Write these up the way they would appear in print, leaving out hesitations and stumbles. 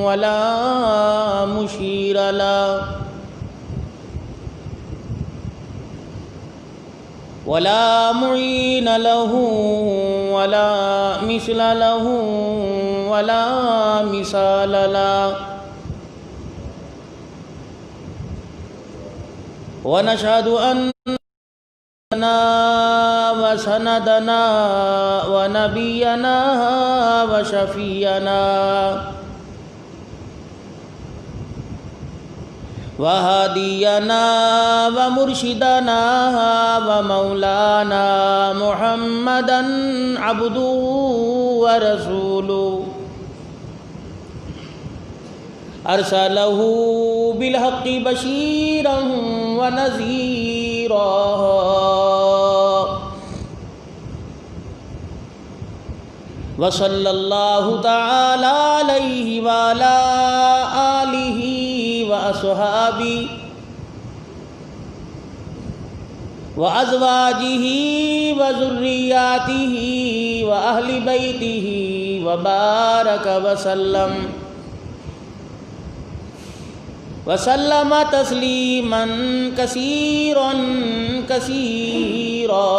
ولا مشير له ولا معين له ولا مثل له ولا مثال له ونشهد أن وسندنا ونبينا وشفينا وهادينا ومرشدنا ومولانا محمدا عبده ورسوله أرسله بالحق بشيرا ونذيرا وصلى الله تعالى عليه وعلى آله وأصحابه وأزواجه وذرياته وأهل بيته وبارك وسلم تسليما كثيرا كثيرا.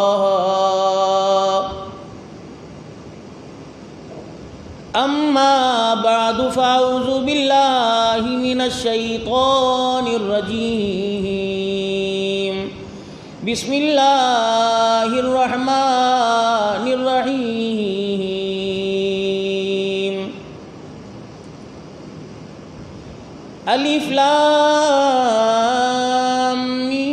أما بعد فأعوذ بالله من الشيطان الرجيم. بسم الله الرحمن الرحيم. الف لام میم.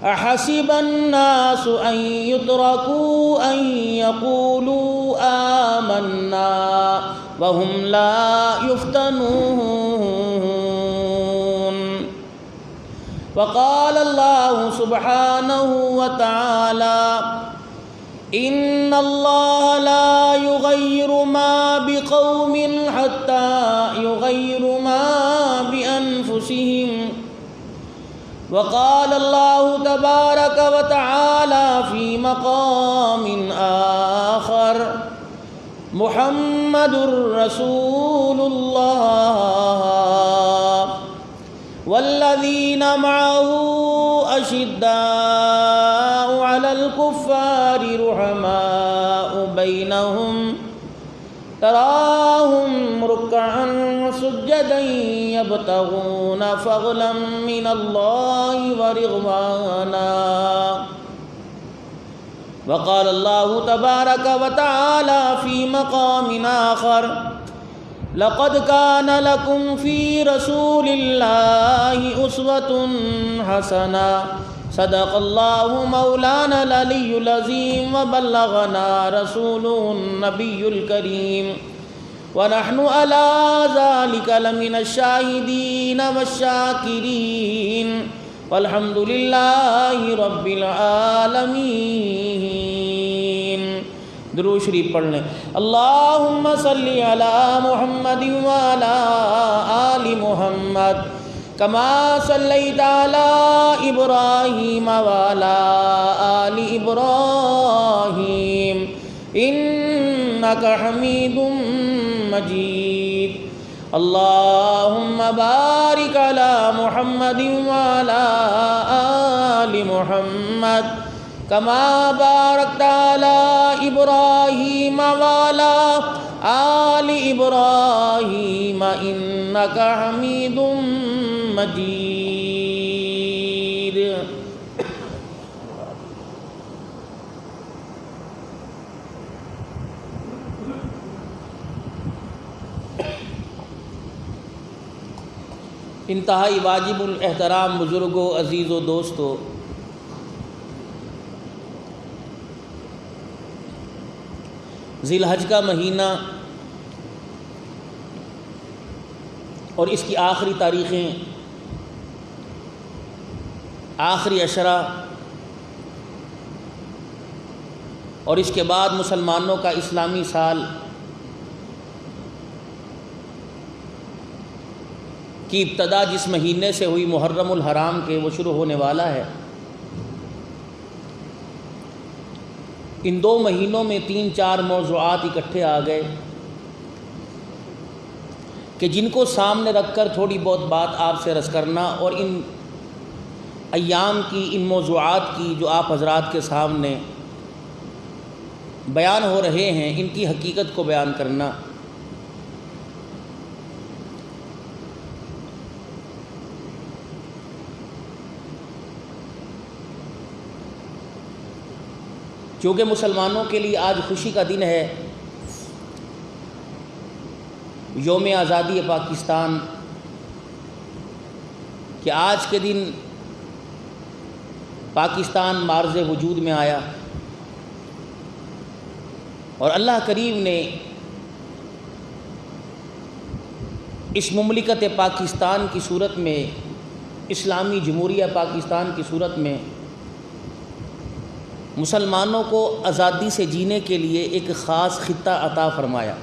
احسب الناس ان يتركوا ان يقولوا آمنا وهم لا يفتنون. وقال الله سبحانه وتعالى إن الله لا يغير ما بقوم حتى يغيروا ما بأنفسهم. وقال الله تبارك وتعالى في مقام آخر محمد رسول الله والذين معه أشداء على الكفار رحماء بينهم تراهم ركعا سجدا يبتغون فضلا من الله ورضوانا. وقال الله تبارك وتعالى في مقام آخر لقد كان لكم في رسول الله أسوة حسنة. صدق الله مولانا العلي العظيم وبلغنا رسوله النبي الكريم ونحن على ذلك لمن الشاهدين والشاكرين والحمد لله رب العالمين. درود شریف پڑھ لیں. اللہم صلی علی محمد وعلی آل محمد کما صلیت علی ابراہیم وعلی آل ابراہیم انک حمید مجید. اللہم بارک علی محمد وعلی آل محمد کما بارکت علی ابراہیم وعلی آل ابراہیم انک حمید مجید. انتہائی واجب الاحترام بزرگوں، عزیزوں، دوستوں، ذی الحج کا مہینہ اور اس کی آخری تاریخیں، آخری عشرہ اور اس کے بعد مسلمانوں کا اسلامی سال کی ابتدا جس مہینے سے ہوئی محرم الحرام کے، وہ شروع ہونے والا ہے. ان دو مہینوں میں 3-4 موضوعات اکٹھے آ گئے. کہ جن کو سامنے رکھ کر تھوڑی بہت بات آپ سے عرض کرنا اور ان ایام کی، ان موضوعات کی جو آپ حضرات کے سامنے بیان ہو رہے ہیں، ان کی حقیقت کو بیان کرنا۔ چونکہ مسلمانوں کے لیے آج خوشی کا دن ہے، یوم آزادی پاکستان، کہ آج کے دن پاکستان معرض وجود میں آیا اور اللہ کریم نے اس مملکت پاکستان کی صورت میں، اسلامی جمہوریہ پاکستان کی صورت میں مسلمانوں کو آزادی سے جینے کے لیے ایک خاص خطہ عطا فرمایا۔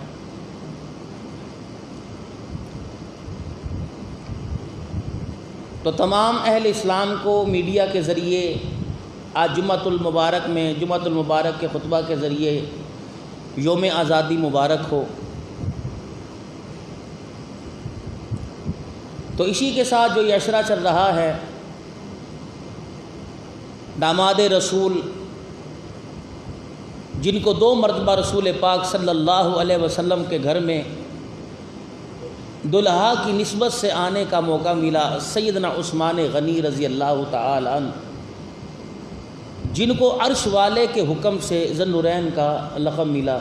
تو تمام اہل اسلام کو میڈیا کے ذریعے آج جمعۃ المبارک کے خطبہ کے ذریعے یوم آزادی مبارک ہو۔ تو اسی کے ساتھ جو یہ عشرہ چل رہا ہے، داماد رسول جن کو 2 مرتبہ رسول پاک صلی اللہ علیہ وسلم کے گھر میں دلہا کی نسبت سے آنے کا موقع ملا، سیدنا عثمان غنی رضی اللہ تعالی عنہ، جن کو عرش والے کے حکم سے ذی النورین کا لقب ملا۔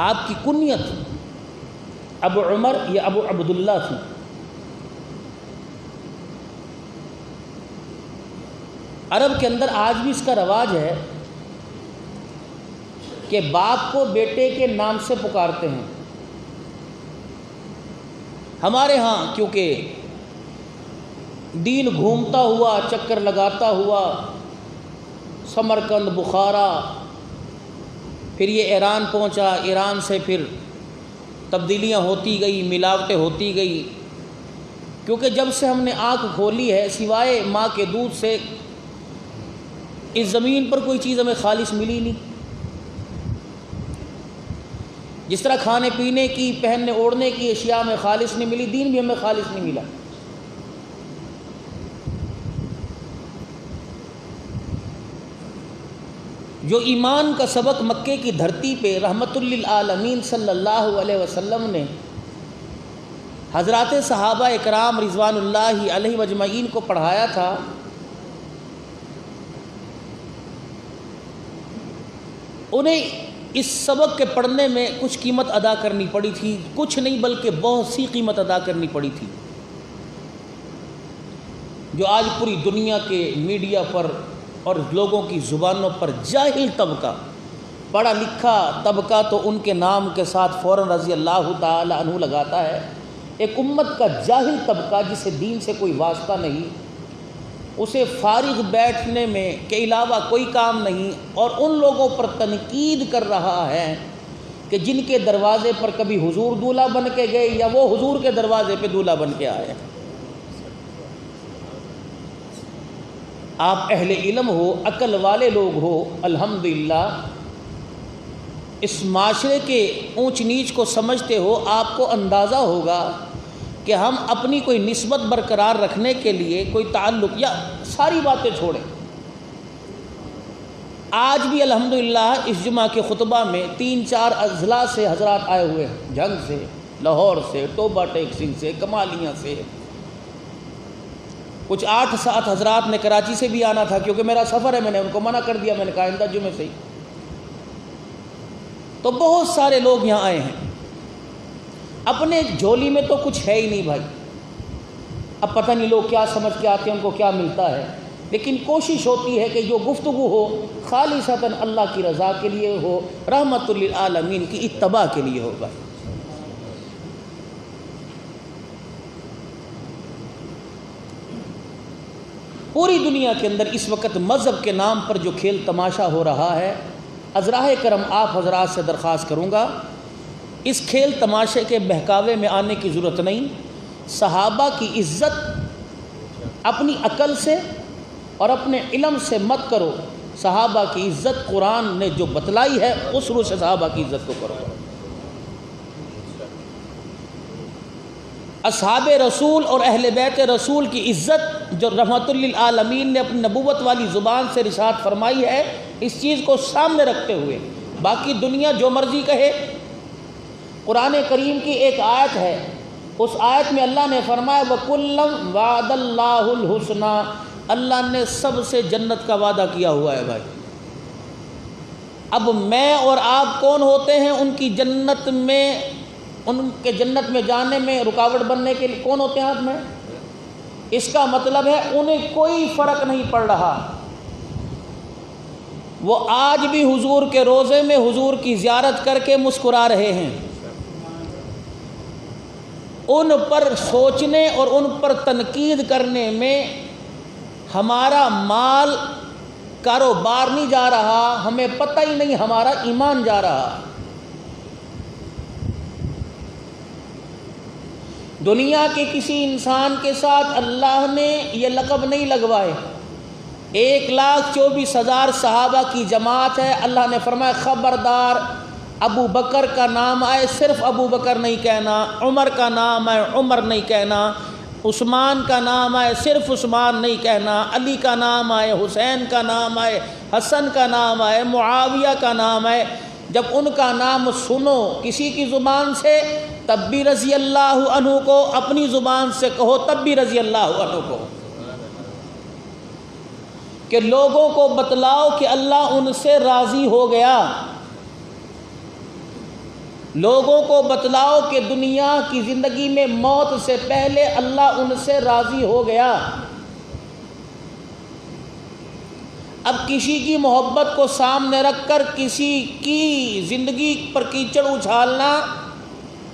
آپ کی کنیت ابو عمر یا ابو عبداللہ تھی۔ عرب کے اندر آج بھی اس کا رواج ہے کہ باپ کو بیٹے کے نام سے پکارتے ہیں۔ ہمارے ہاں کیونکہ دین گھومتا ہوا، چکر لگاتا ہوا، سمرقند، بخارا، پھر یہ ایران پہنچا، ایران سے پھر تبدیلیاں ہوتی گئی، ملاوٹیں ہوتی گئی، کیونکہ جب سے ہم نے آنکھ کھولی ہے سوائے ماں کے دودھ سے اس زمین پر کوئی چیز ہمیں خالص ملی نہیں۔ جس طرح کھانے پینے کی، پہننے اوڑھنے کی اشیاء میں خالص نہیں ملی، دین بھی ہمیں خالص نہیں ملا۔ جو ایمان کا سبق مکے کی دھرتی پہ رحمت للعالمین صلی اللہ علیہ وسلم نے حضرات صحابہ اکرام رضوان اللہ علیہ مجمعین کو پڑھایا تھا، انہیں اس سبق کے پڑھنے میں کچھ قیمت ادا کرنی پڑی تھی، کچھ نہیں بلکہ بہت سی قیمت ادا کرنی پڑی تھی، جو آج پوری دنیا کے میڈیا پر اور لوگوں کی زبانوں پر جاہل طبقہ، پڑھا لکھا طبقہ تو ان کے نام کے ساتھ فوراً رضی اللہ تعالی عنہ لگاتا ہے، ایک امت کا جاہل طبقہ جسے دین سے کوئی واسطہ نہیں، اسے فارغ بیٹھنے میں کے علاوہ کوئی کام نہیں، اور ان لوگوں پر تنقید کر رہا ہے کہ جن کے دروازے پر کبھی حضور دولہا بن کے گئے یا وہ حضور کے دروازے پہ دولہا بن کے آئے۔ آپ اہل علم ہو، عقل والے لوگ ہو، الحمدللہ اس معاشرے کے اونچ نیچ کو سمجھتے ہو، آپ کو اندازہ ہوگا کہ ہم اپنی کوئی نسبت برقرار رکھنے کے لیے کوئی تعلق یا ساری باتیں چھوڑیں۔ آج بھی الحمدللہ اس جمعہ کے خطبہ میں 3-4 اضلاع سے حضرات آئے ہوئے ہیں، جھنگ سے، لاہور سے، ٹوبہ ٹیک سنگھ سے، کمالیاں سے، کچھ 8-7 حضرات نے کراچی سے بھی آنا تھا، کیونکہ میرا سفر ہے، میں نے ان کو منع کر دیا، میں نے کہا آئندہ جمعے سے ہی۔ تو بہت سارے لوگ یہاں آئے ہیں، اپنے جھولی میں تو کچھ ہے ہی نہیں بھائی، اب پتہ نہیں لوگ کیا سمجھ کے آتے ہیں، ان کو کیا ملتا ہے، لیکن کوشش ہوتی ہے کہ جو گفتگو ہو خالصتاً اللہ کی رضا کے لیے ہو، رحمت للعالمین کی اتباع کے لیے ہوگا۔ پوری دنیا کے اندر اس وقت مذہب کے نام پر جو کھیل تماشا ہو رہا ہے، عذراء کرم آپ حضرات سے درخواست کروں گا، اس کھیل تماشے کے بہکاوے میں آنے کی ضرورت نہیں۔ صحابہ کی عزت اپنی عقل سے اور اپنے علم سے مت کرو، صحابہ کی عزت قرآن نے جو بتلائی ہے اس روح سے صحابہ کی عزت کو کرو۔ اصحاب رسول اور اہل بیت رسول کی عزت جو رحمت للعالمین نے اپنی نبوت والی زبان سے ارشاد فرمائی ہے، اس چیز کو سامنے رکھتے ہوئے باقی دنیا جو مرضی کہے، قرآن کریم کی ایک آیت ہے، اس آیت میں اللہ نے فرمایا وَكُلًّا وَعَدَ اللَّهُ الْحُسْنَى، اللہ نے سب سے جنت کا وعدہ کیا ہوا ہے بھائی۔ اب میں اور آپ کون ہوتے ہیں ان کی جنت میں، ان کے جنت میں جانے میں رکاوٹ بننے کے لیے کون ہوتے ہیں آپ میں؟ اس کا مطلب ہے انہیں کوئی فرق نہیں پڑ رہا، وہ آج بھی حضور کے روضے میں حضور کی زیارت کر کے مسکرا رہے ہیں۔ ان پر سوچنے اور ان پر تنقید کرنے میں ہمارا مال کاروبار نہیں جا رہا، ہمیں پتہ ہی نہیں ہمارا ایمان جا رہا۔ دنیا کے کسی انسان کے ساتھ اللہ نے یہ لقب نہیں لگوائے۔ 1,24,000 صحابہ کی جماعت ہے، اللہ نے فرمایا خبردار ابو بکر کا نام آئے صرف ابو بکر نہیں کہنا، عمر کا نام آئے عمر نہیں کہنا، عثمان کا نام آئے صرف عثمان نہیں کہنا، علی کا نام آئے، حسین کا نام آئے، حسن کا نام آئے، معاویہ کا نام آئے، جب ان کا نام سنو کسی کی زبان سے تب بھی رضی اللہ عنہ کو، اپنی زبان سے کہو تب بھی رضی اللہ عنہ کو، کہ لوگوں کو بتلاؤ کہ اللہ ان سے راضی ہو گیا، لوگوں کو بتلاؤ کہ دنیا کی زندگی میں موت سے پہلے اللہ ان سے راضی ہو گیا۔ اب کسی کی محبت کو سامنے رکھ کر کسی کی زندگی پر کیچڑ اچھالنا،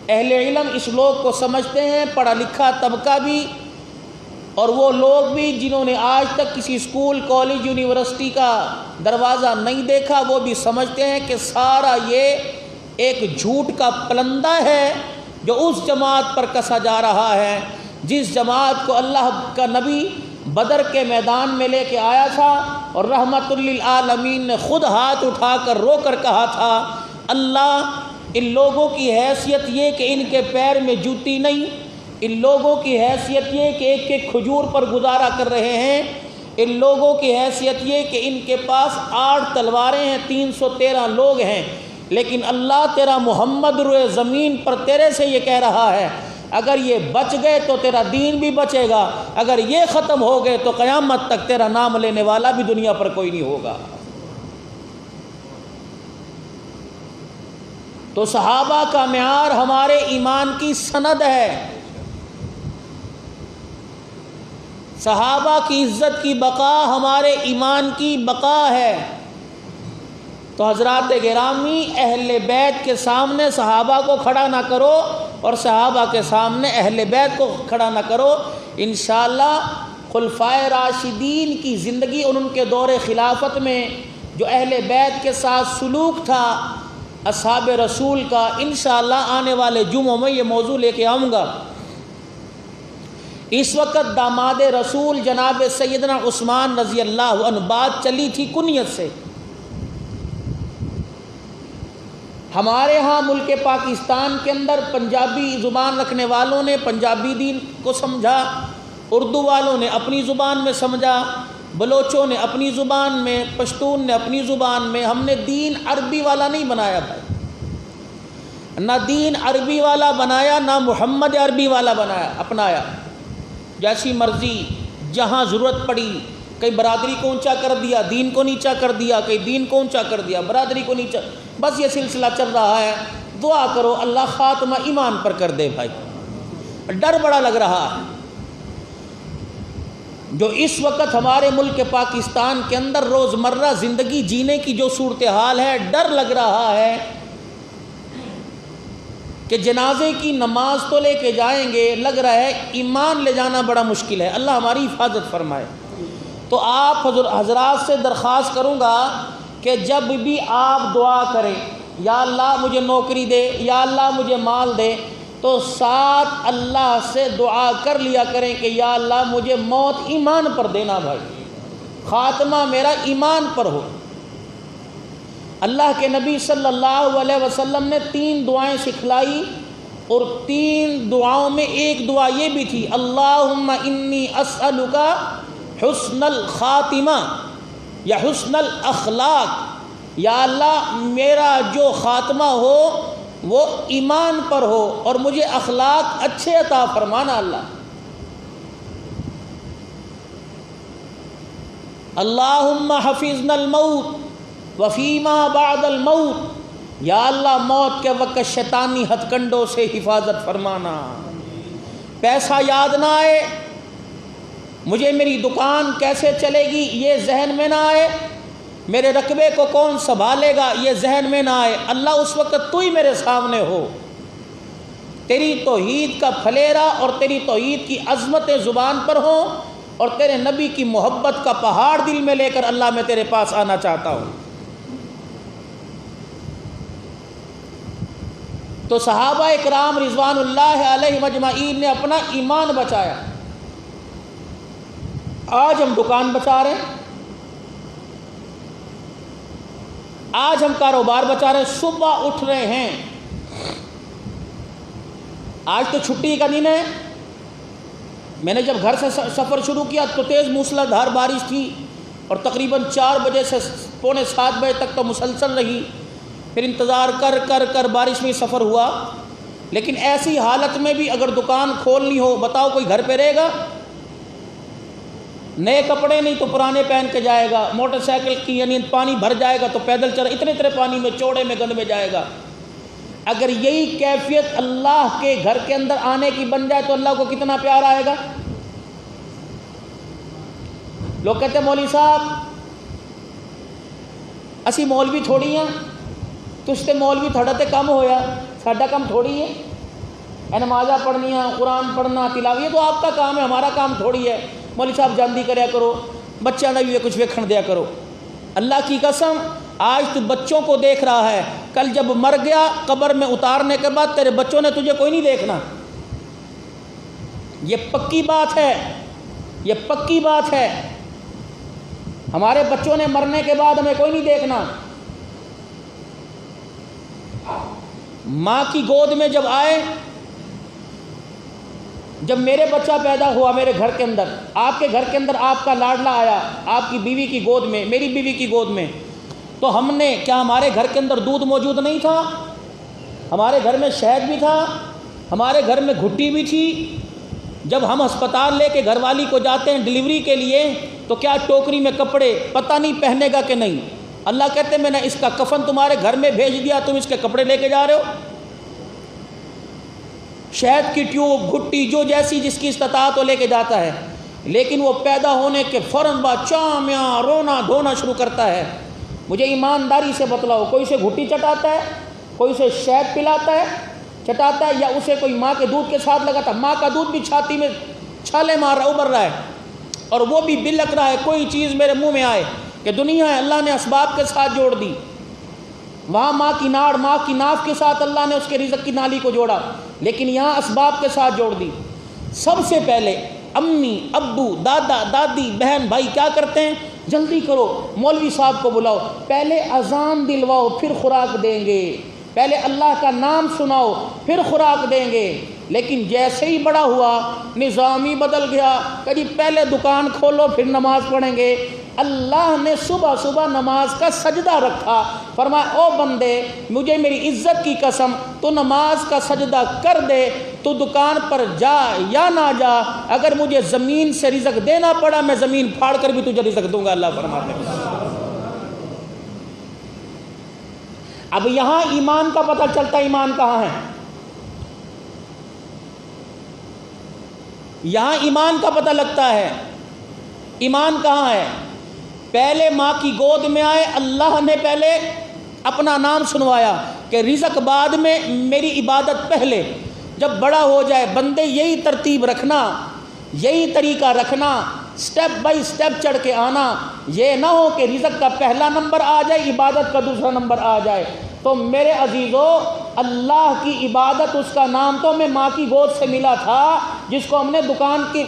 اہل علم اس لوگ کو سمجھتے ہیں، پڑھا لکھا طبقہ بھی اور وہ لوگ بھی جنہوں نے آج تک کسی اسکول کالج یونیورسٹی کا دروازہ نہیں دیکھا، وہ بھی سمجھتے ہیں کہ سارا یہ ایک جھوٹ کا پلندہ ہے جو اس جماعت پر کسا جا رہا ہے جس جماعت کو اللہ کا نبی بدر کے میدان میں لے کے آیا تھا اور رحمت للعالمین نے خود ہاتھ اٹھا کر رو کر کہا تھا اللہ ان لوگوں کی حیثیت یہ کہ ان کے پیر میں جوتی نہیں، ان لوگوں کی حیثیت یہ کہ ایک ایک کھجور پر گزارا کر رہے ہیں، ان لوگوں کی حیثیت یہ کہ ان کے پاس 8 تلواریں ہیں، 313 لوگ ہیں، لیکن اللہ تیرا محمد روئے زمین پر تیرے سے یہ کہہ رہا ہے اگر یہ بچ گئے تو تیرا دین بھی بچے گا، اگر یہ ختم ہو گئے تو قیامت تک تیرا نام لینے والا بھی دنیا پر کوئی نہیں ہوگا۔ تو صحابہ کا معیار ہمارے ایمان کی سند ہے، صحابہ کی عزت کی بقا ہمارے ایمان کی بقا ہے۔ تو حضرات گرامی، اہل بیت کے سامنے صحابہ کو کھڑا نہ کرو اور صحابہ کے سامنے اہل بیت کو کھڑا نہ کرو، انشاءاللہ خلفائے راشدین کی زندگی اور ان کے دور خلافت میں جو اہل بیت کے ساتھ سلوک تھا اصحاب رسول کا، انشاءاللہ آنے والے جمعوں میں یہ موضوع لے کے آؤں گا۔ اس وقت داماد رسول جناب سیدنا عثمان رضی اللہ عنہ، بات چلی تھی کنیت سے۔ ہمارے ہاں ملک پاکستان کے اندر پنجابی زبان رکھنے والوں نے پنجابی دین کو سمجھا، اردو والوں نے اپنی زبان میں سمجھا، بلوچوں نے اپنی زبان میں، پشتون نے اپنی زبان میں۔ ہم نے دین عربی والا نہیں بنایا بھائی، نہ دین عربی والا بنایا نہ محمد عربی والا بنایا اپنایا، جیسی مرضی جہاں ضرورت پڑی، کئی برادری کو اونچا کر دیا، دین کو نیچا کر دیا، کئی دین کو اونچا کر دیا، برادری کو نیچا، بس یہ سلسلہ چل رہا ہے۔ دعا کرو اللہ خاتمہ ایمان پر کر دے بھائی، ڈر بڑا لگ رہا ہے۔ جو اس وقت ہمارے ملک پاکستان کے اندر روزمرہ زندگی جینے کی جو صورتحال ہے، ڈر لگ رہا ہے کہ جنازے کی نماز تو لے کے جائیں گے، لگ رہا ہے ایمان لے جانا بڑا مشکل ہے۔ اللہ ہماری حفاظت فرمائے۔ تو آپ حضرات سے درخواست کروں گا کہ جب بھی آپ دعا کریں یا اللہ مجھے نوکری دے، یا اللہ مجھے مال دے، تو ساتھ اللہ سے دعا کر لیا کریں کہ یا اللہ مجھے موت ایمان پر دینا بھائی، خاتمہ میرا ایمان پر ہو۔ اللہ کے نبی صلی اللہ علیہ وسلم نے 3 دعائیں سکھلائی، اور 3 دعاؤں میں ایک دعا یہ بھی تھی، اللہم انی اسألک حسن الخاتمہ یا حسن الاخلاق، یا اللہ میرا جو خاتمہ ہو وہ ایمان پر ہو اور مجھے اخلاق اچھے عطا فرمانا اللہ۔ اللہم حفظنا الموت وفیما بعد الموت، یا اللہ موت کے وقت شیطانی ہتھ کنڈوں سے حفاظت فرمانا۔ پیسہ یاد نہ آئے، مجھے میری دکان کیسے چلے گی یہ ذہن میں نہ آئے، میرے رقبے کو کون سنبھالے گا یہ ذہن میں نہ آئے، اللہ اس وقت تو ہی میرے سامنے ہو، تیری توحید کا پھلیرا اور تیری توحید کی عظمتیں زبان پر ہوں، اور تیرے نبی کی محبت کا پہاڑ دل میں لے کر اللہ میں تیرے پاس آنا چاہتا ہوں۔ تو صحابہ اکرام رضوان اللہ علیہ مجمعین نے اپنا ایمان بچایا۔ آج ہم دکان بچا رہے ہیں، آج ہم کاروبار بچا رہے ہیں، صبح اٹھ رہے ہیں، آج تو چھٹی کا دن ہے، میں نے جب گھر سے سفر شروع کیا تو تیز موسلادھار بارش تھی اور تقریباً 4 بجے سے 6:45 بجے تک تو مسلسل رہی، پھر انتظار کر کر کر بارش میں سفر ہوا، لیکن ایسی حالت میں بھی اگر دکان کھولنی ہو بتاؤ کوئی گھر پہ رہے گا؟ نئے کپڑے نہیں تو پرانے پہن کے جائے گا، موٹر سائیکل کی یعنی پانی بھر جائے گا تو پیدل چل اتنے پانی میں چوڑے میں گند میں جائے گا۔ اگر یہی کیفیت اللہ کے گھر کے اندر آنے کی بن جائے تو اللہ کو کتنا پیار آئے گا۔ لوگ کہتے ہیں مولوی صاحب اسی مولوی تھوڑی ہیں، تجھ تے مولوی تھوڑا تے کم ہویا، ساڈا کام تھوڑی ہے، نمازاں پڑھنیاں، قرآن پڑھنا، تلاوت، یہ تو آپ کا کام ہے، ہمارا کام تھوڑی ہے۔ مولوی صاحب جاندی کریا کرو، بچوں کا بھی کچھ ویکھن دیا کرو۔ اللہ کی قسم آج تو بچوں کو دیکھ رہا ہے، کل جب مر گیا قبر میں اتارنے کے بعد تیرے بچوں نے تجھے کوئی نہیں دیکھنا، یہ پکی بات ہے، یہ پکی بات ہے، ہمارے بچوں نے مرنے کے بعد ہمیں کوئی نہیں دیکھنا۔ ماں کی گود میں جب آئے، جب میرے بچہ پیدا ہوا میرے گھر کے اندر، آپ کے گھر کے اندر آپ کا لاڈلا آیا آپ کی بیوی کی گود میں، میری بیوی کی گود میں، تو ہم نے کیا ہمارے گھر کے اندر دودھ موجود نہیں تھا؟ ہمارے گھر میں شہد بھی تھا، ہمارے گھر میں گھٹی بھی تھی۔ جب ہم ہسپتال لے کے گھر والی کو جاتے ہیں ڈلیوری کے لیے تو کیا ٹوکری میں کپڑے، پتہ نہیں پہنے گا کہ نہیں، اللہ کہتے میں نے اس کا کفن تمہارے گھر میں بھیج دیا، تم اس کے کپڑے لے کے جا رہے ہو۔ شہد کی ٹیوب، گھٹی، جو جیسی جس کی استطاعت وہ لے کے جاتا ہے، لیکن وہ پیدا ہونے کے فوراً بعد چامیاں رونا دھونا شروع کرتا ہے۔ مجھے ایمانداری سے بتلاؤ، کوئی اسے گھٹی چٹاتا ہے، کوئی اسے شہد پلاتا ہے چٹاتا ہے، یا اسے کوئی ماں کے دودھ کے ساتھ لگاتا ہے؟ ماں کا دودھ بھی چھاتی میں چھالے مار رہا ابھر رہا ہے، اور وہ بھی بلک رہا ہے کوئی چیز میرے منہ میں آئے کہ دنیا ہے اللہ نے اسباب کے ساتھ جوڑ دی، وہاں ماں کی ناڑ، ماں کی ناف کے ساتھ اللہ نے اس کے رزق کی نالی کو جوڑا، لیکن یہاں اسباب کے ساتھ جوڑ دی۔ سب سے پہلے امی، ابو، دادا، دادی، بہن، بھائی کیا کرتے ہیں؟ جلدی کرو مولوی صاحب کو بلاؤ، پہلے اذان دلواؤ پھر خوراک دیں گے، پہلے اللہ کا نام سناؤ پھر خوراک دیں گے۔ لیکن جیسے ہی بڑا ہوا نظام ہی بدل گیا، کہ پہلے دکان کھولو پھر نماز پڑھیں گے۔ اللہ نے صبح صبح نماز کا سجدہ رکھا، فرمایا او بندے مجھے میری عزت کی قسم تو نماز کا سجدہ کر دے، تو دکان پر جا یا نہ جا، اگر مجھے زمین سے رزق دینا پڑا میں زمین پھاڑ کر بھی تجھے رزق دوں گا، اللہ فرماتے ہیں۔ اب یہاں ایمان کا پتہ چلتا ہے ایمان کہاں ہے، یہاں ایمان کا پتہ لگتا ہے ایمان کہاں ہے۔ پہلے ماں کی گود میں آئے، اللہ نے پہلے اپنا نام سنوایا کہ رزق بعد میں میری عبادت پہلے۔ جب بڑا ہو جائے بندے یہی ترتیب رکھنا، یہی طریقہ رکھنا، سٹیپ بائی سٹیپ چڑھ کے آنا، یہ نہ ہو کہ رزق کا پہلا نمبر آ جائے عبادت کا دوسرا نمبر آ جائے۔ تو میرے عزیزو اللہ کی عبادت، اس کا نام تو ہمیں ماں کی گود سے ملا تھا، جس کو ہم نے دکان کی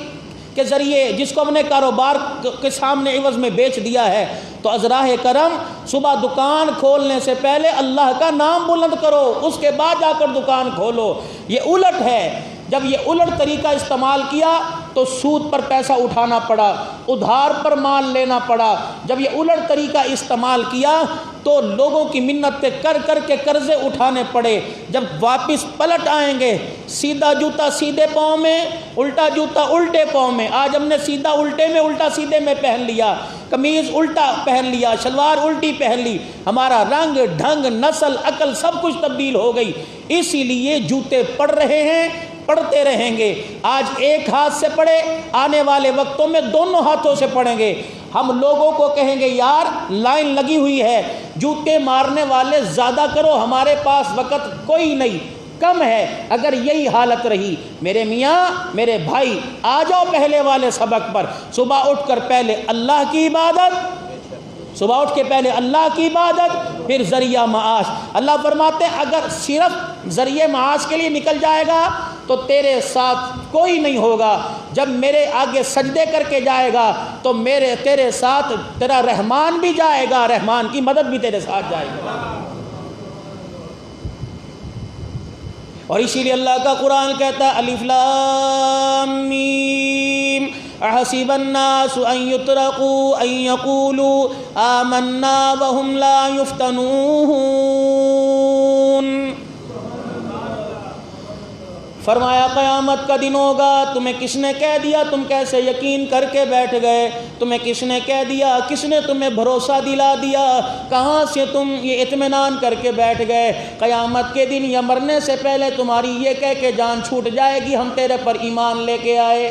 کے ذریعے جس کو ہم نے کاروبار کے سامنے عوض میں بیچ دیا ہے، تو از راہ کرم صبح دکان کھولنے سے پہلے اللہ کا نام بلند کرو، اس کے بعد جا کر دکان کھولو۔ یہ الٹ ہے، جب یہ الٹ طریقہ استعمال کیا تو سود پر پیسہ اٹھانا پڑا، ادھار پر مال لینا پڑا۔ جب یہ الٹ طریقہ استعمال کیا تو لوگوں کی منتیں کر کر کے قرضے اٹھانے پڑے۔ جب واپس پلٹ آئیں گے، سیدھا جوتا سیدھے پاؤں میں، الٹا جوتا الٹے پاؤں میں۔ آج ہم نے سیدھا الٹے میں، الٹا سیدھے میں پہن لیا، قمیض الٹا پہن لیا، شلوار الٹی پہن لی، ہمارا رنگ ڈھنگ نسل عقل سب کچھ تبدیل ہو گئی۔ اسی لیے جوتے پڑ رہے ہیں، پڑھتے رہیں گے۔ آج ایک ہاتھ سے پڑھے، آنے والے وقتوں میں دونوں ہاتھوں سے پڑھیں گے۔ ہم لوگوں کو کہیں گے یار لائن لگی ہوئی ہے، جوتے مارنے والے زیادہ کرو، ہمارے پاس وقت کوئی نہیں، کم ہے۔ اگر یہی حالت رہی، میرے میاں میرے بھائی، آ جاؤ پہلے والے سبق پر۔ صبح اٹھ کر پہلے اللہ کی عبادت، صبح اٹھ کے پہلے اللہ کی عبادت، پھر ذریعہ معاش۔ اللہ فرماتے ہیں اگر صرف ذریعہ معاش کے لیے نکل جائے گا تو تیرے ساتھ کوئی نہیں ہوگا، جب میرے آگے سجدے کر کے جائے گا تو تیرے ساتھ تیرا رحمان بھی جائے گا، رحمان کی مدد بھی تیرے ساتھ جائے گا۔ اور اسی لیے اللہ کا قرآن کہتا ہے الف لام میم احسب الناس ان يتركوا ان يقولوا آمنا وهم لا يفتنون۔ فرمایا قیامت کا دن ہوگا، تمہیں کس نے کہہ دیا تم کیسے یقین کر کے بیٹھ گئے؟ تمہیں کس نے کہہ دیا؟ کس نے تمہیں بھروسہ دلا دیا؟ کہاں سے تم یہ اطمینان کر کے بیٹھ گئے؟ قیامت کے دن یا مرنے سے پہلے تمہاری یہ کہہ کے جان چھوٹ جائے گی ہم تیرے پر ایمان لے کے آئے۔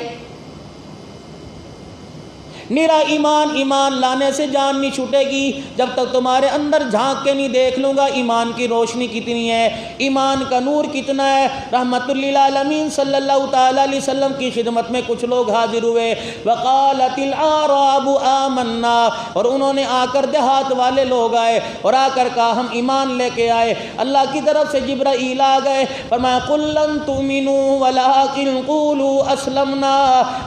میرا ایمان لانے سے جان نہیں چھوٹے گی جب تک تمہارے اندر جھانک کے نہیں دیکھ لوں گا ایمان کی روشنی کتنی ہے، ایمان کا نور کتنا ہے۔ رحمت للعالمین صلی اللہ تعالیٰ علیہ وسلم کی خدمت میں کچھ لوگ حاضر ہوئے، وقالت الاعراب آمنا، اور انہوں نے آ کر دیہات والے لوگ آئے اور آ کر کہا ہم ایمان لے کے آئے۔ اللہ کی طرف سے جبرائیل آ گئے، فرمایا قل لن تؤمنوا ولکن قولوا اسلمنا،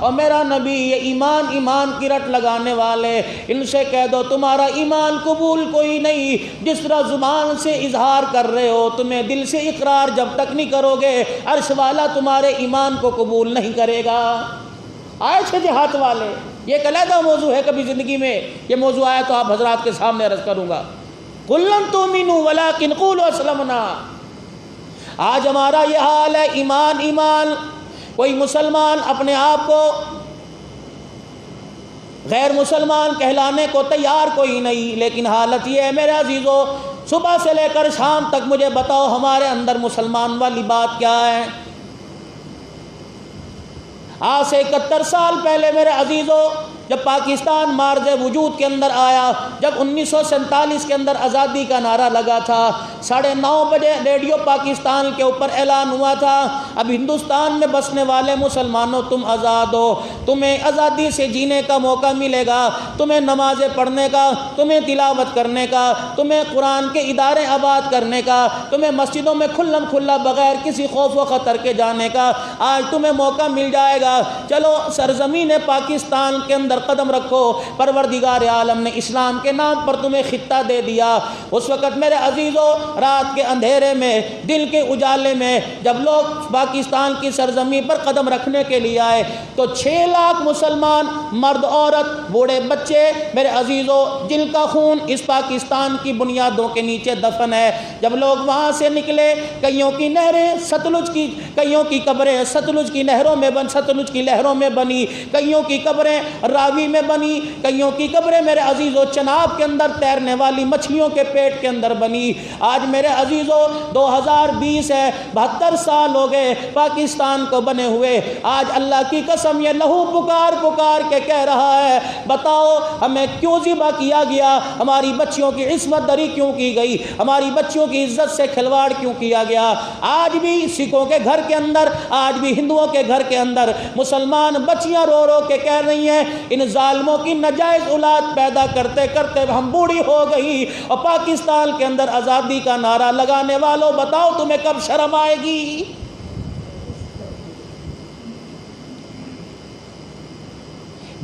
اور میرا نبی یہ ایمان کی رٹ لگانے والے ان سے کہہ دو تمہارا ایمان قبول کوئی نہیں، جس طرح زبان سے اظہار کر رہے ہو تمہیں دل سے اقرار جب تک نہیں کرو گے عرش والا تمہارے ایمان کو قبول نہیں کرے گا۔ آئے تھے دیہات والے، یہ ایک علیحدہ موضوع ہے، کبھی زندگی میں یہ موضوع آیا تو آپ حضرات کے سامنے عرض کروں گا۔ قل لن تؤمنوا ولکن قولوا اسلمنا۔ آج ہمارا یہ حال ہے، ایمان، کوئی مسلمان اپنے آپ کو غیر مسلمان کہلانے کو تیار کوئی نہیں، لیکن حالت یہ ہے میرے عزیزو، صبح سے لے کر شام تک مجھے بتاؤ ہمارے اندر مسلمان والی بات کیا ہے؟ آج سے 71 سال پہلے میرے عزیزو جب پاکستان مارز وجود کے اندر آیا، جب 1947 کے اندر آزادی کا نعرہ لگا تھا، 9:30 بجے ریڈیو پاکستان کے اوپر اعلان ہوا تھا اب ہندوستان میں بسنے والے مسلمانوں تم آزاد ہو، تمہیں آزادی سے جینے کا موقع ملے گا، تمہیں نمازیں پڑھنے کا، تمہیں تلاوت کرنے کا، تمہیں قرآن کے ادارے آباد کرنے کا، تمہیں مسجدوں میں کھلم کھلا بغیر کسی خوف و خطر کے جانے کا آج تمہیں موقع مل جائے گا۔ چلو سرزمین پاکستان کے اندر قدم رکھو، پروردگار عالم نے اسلام کے نام پر تمہیں خطہ دے دیا۔ اس وقت میرے عزیزو رات کے اندھیرے میں، دل کے اجالے میں جب لوگ پاکستان کی سرزمین پر قدم رکھنے کے لیے آئے تو 6 لاکھ مسلمان، مرد عورت بوڑھے بچے میرے عزیزو جن کا خون اس پاکستان کی بنیادوں کے نیچے دفن ہے، جب لوگ وہاں سے نکلے کئیوں کی نہریں کئیوں کی قبریں ستلج کی نہروں میں ستلج کی لہروں میں بنی، کئیوں کی قبریں راوی میں بنی، کئیوں کی قبریں میرے عزیزو چناب کے اندر تیرنے والی مچھلیوں کے پیٹ کے اندر بنی۔ آج میرے عزیزو 2020 ہے، 72 سال ہو گئے پاکستان کو بنے ہوئے، آج اللہ کی قسم یہ لہو پکار کے کہہ رہا ہے بتاؤ ہمیں کیوں ذبح کیا گیا، ہماری بچیوں کی عصمت دری کیوں کی گئی، ہماری بچیوں کی عزت سے کھلواڑ کیوں کیا گیا۔ آج بھی سکھوں کے گھر کے اندر، آج بھی ہندوؤں کے گھر کے اندر مسلمان بچیاں رو رو کے کہہ رہی ہیں ان ظالموں کی ناجائز اولاد پیدا کرتے کرتے ہم بوڑھی ہو گئی، اور پاکستان کے اندر آزادی کا نعرہ لگانے والوں بتاؤ تمہیں کب شرم آئے گی؟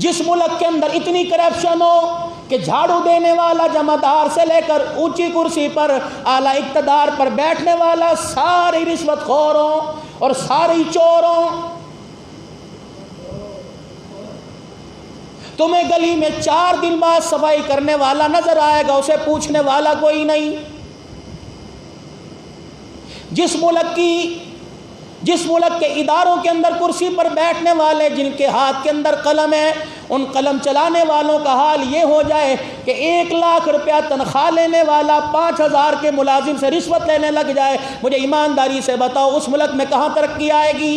جس ملک کے اندر اتنی کرپشن ہو کہ جھاڑو دینے والا جمعدار سے لے کر اونچی کرسی پر اعلیٰ اقتدار پر بیٹھنے والا سارے رشوت خور ہوں اور سارے چور ہوں، تمہیں گلی میں 4 دن بعد صفائی کرنے والا نظر آئے گا، اسے پوچھنے والا کوئی نہیں۔ جس ملک کے اداروں کے اندر کرسی پر بیٹھنے والے جن کے ہاتھ کے اندر قلم ہے، ان قلم چلانے والوں کا حال یہ ہو جائے کہ 1 لاکھ روپیہ تنخواہ لینے والا 5,000 کے ملازم سے رشوت لینے لگ جائے، مجھے ایمانداری سے بتاؤ اس ملک میں کہاں ترقی آئے گی؟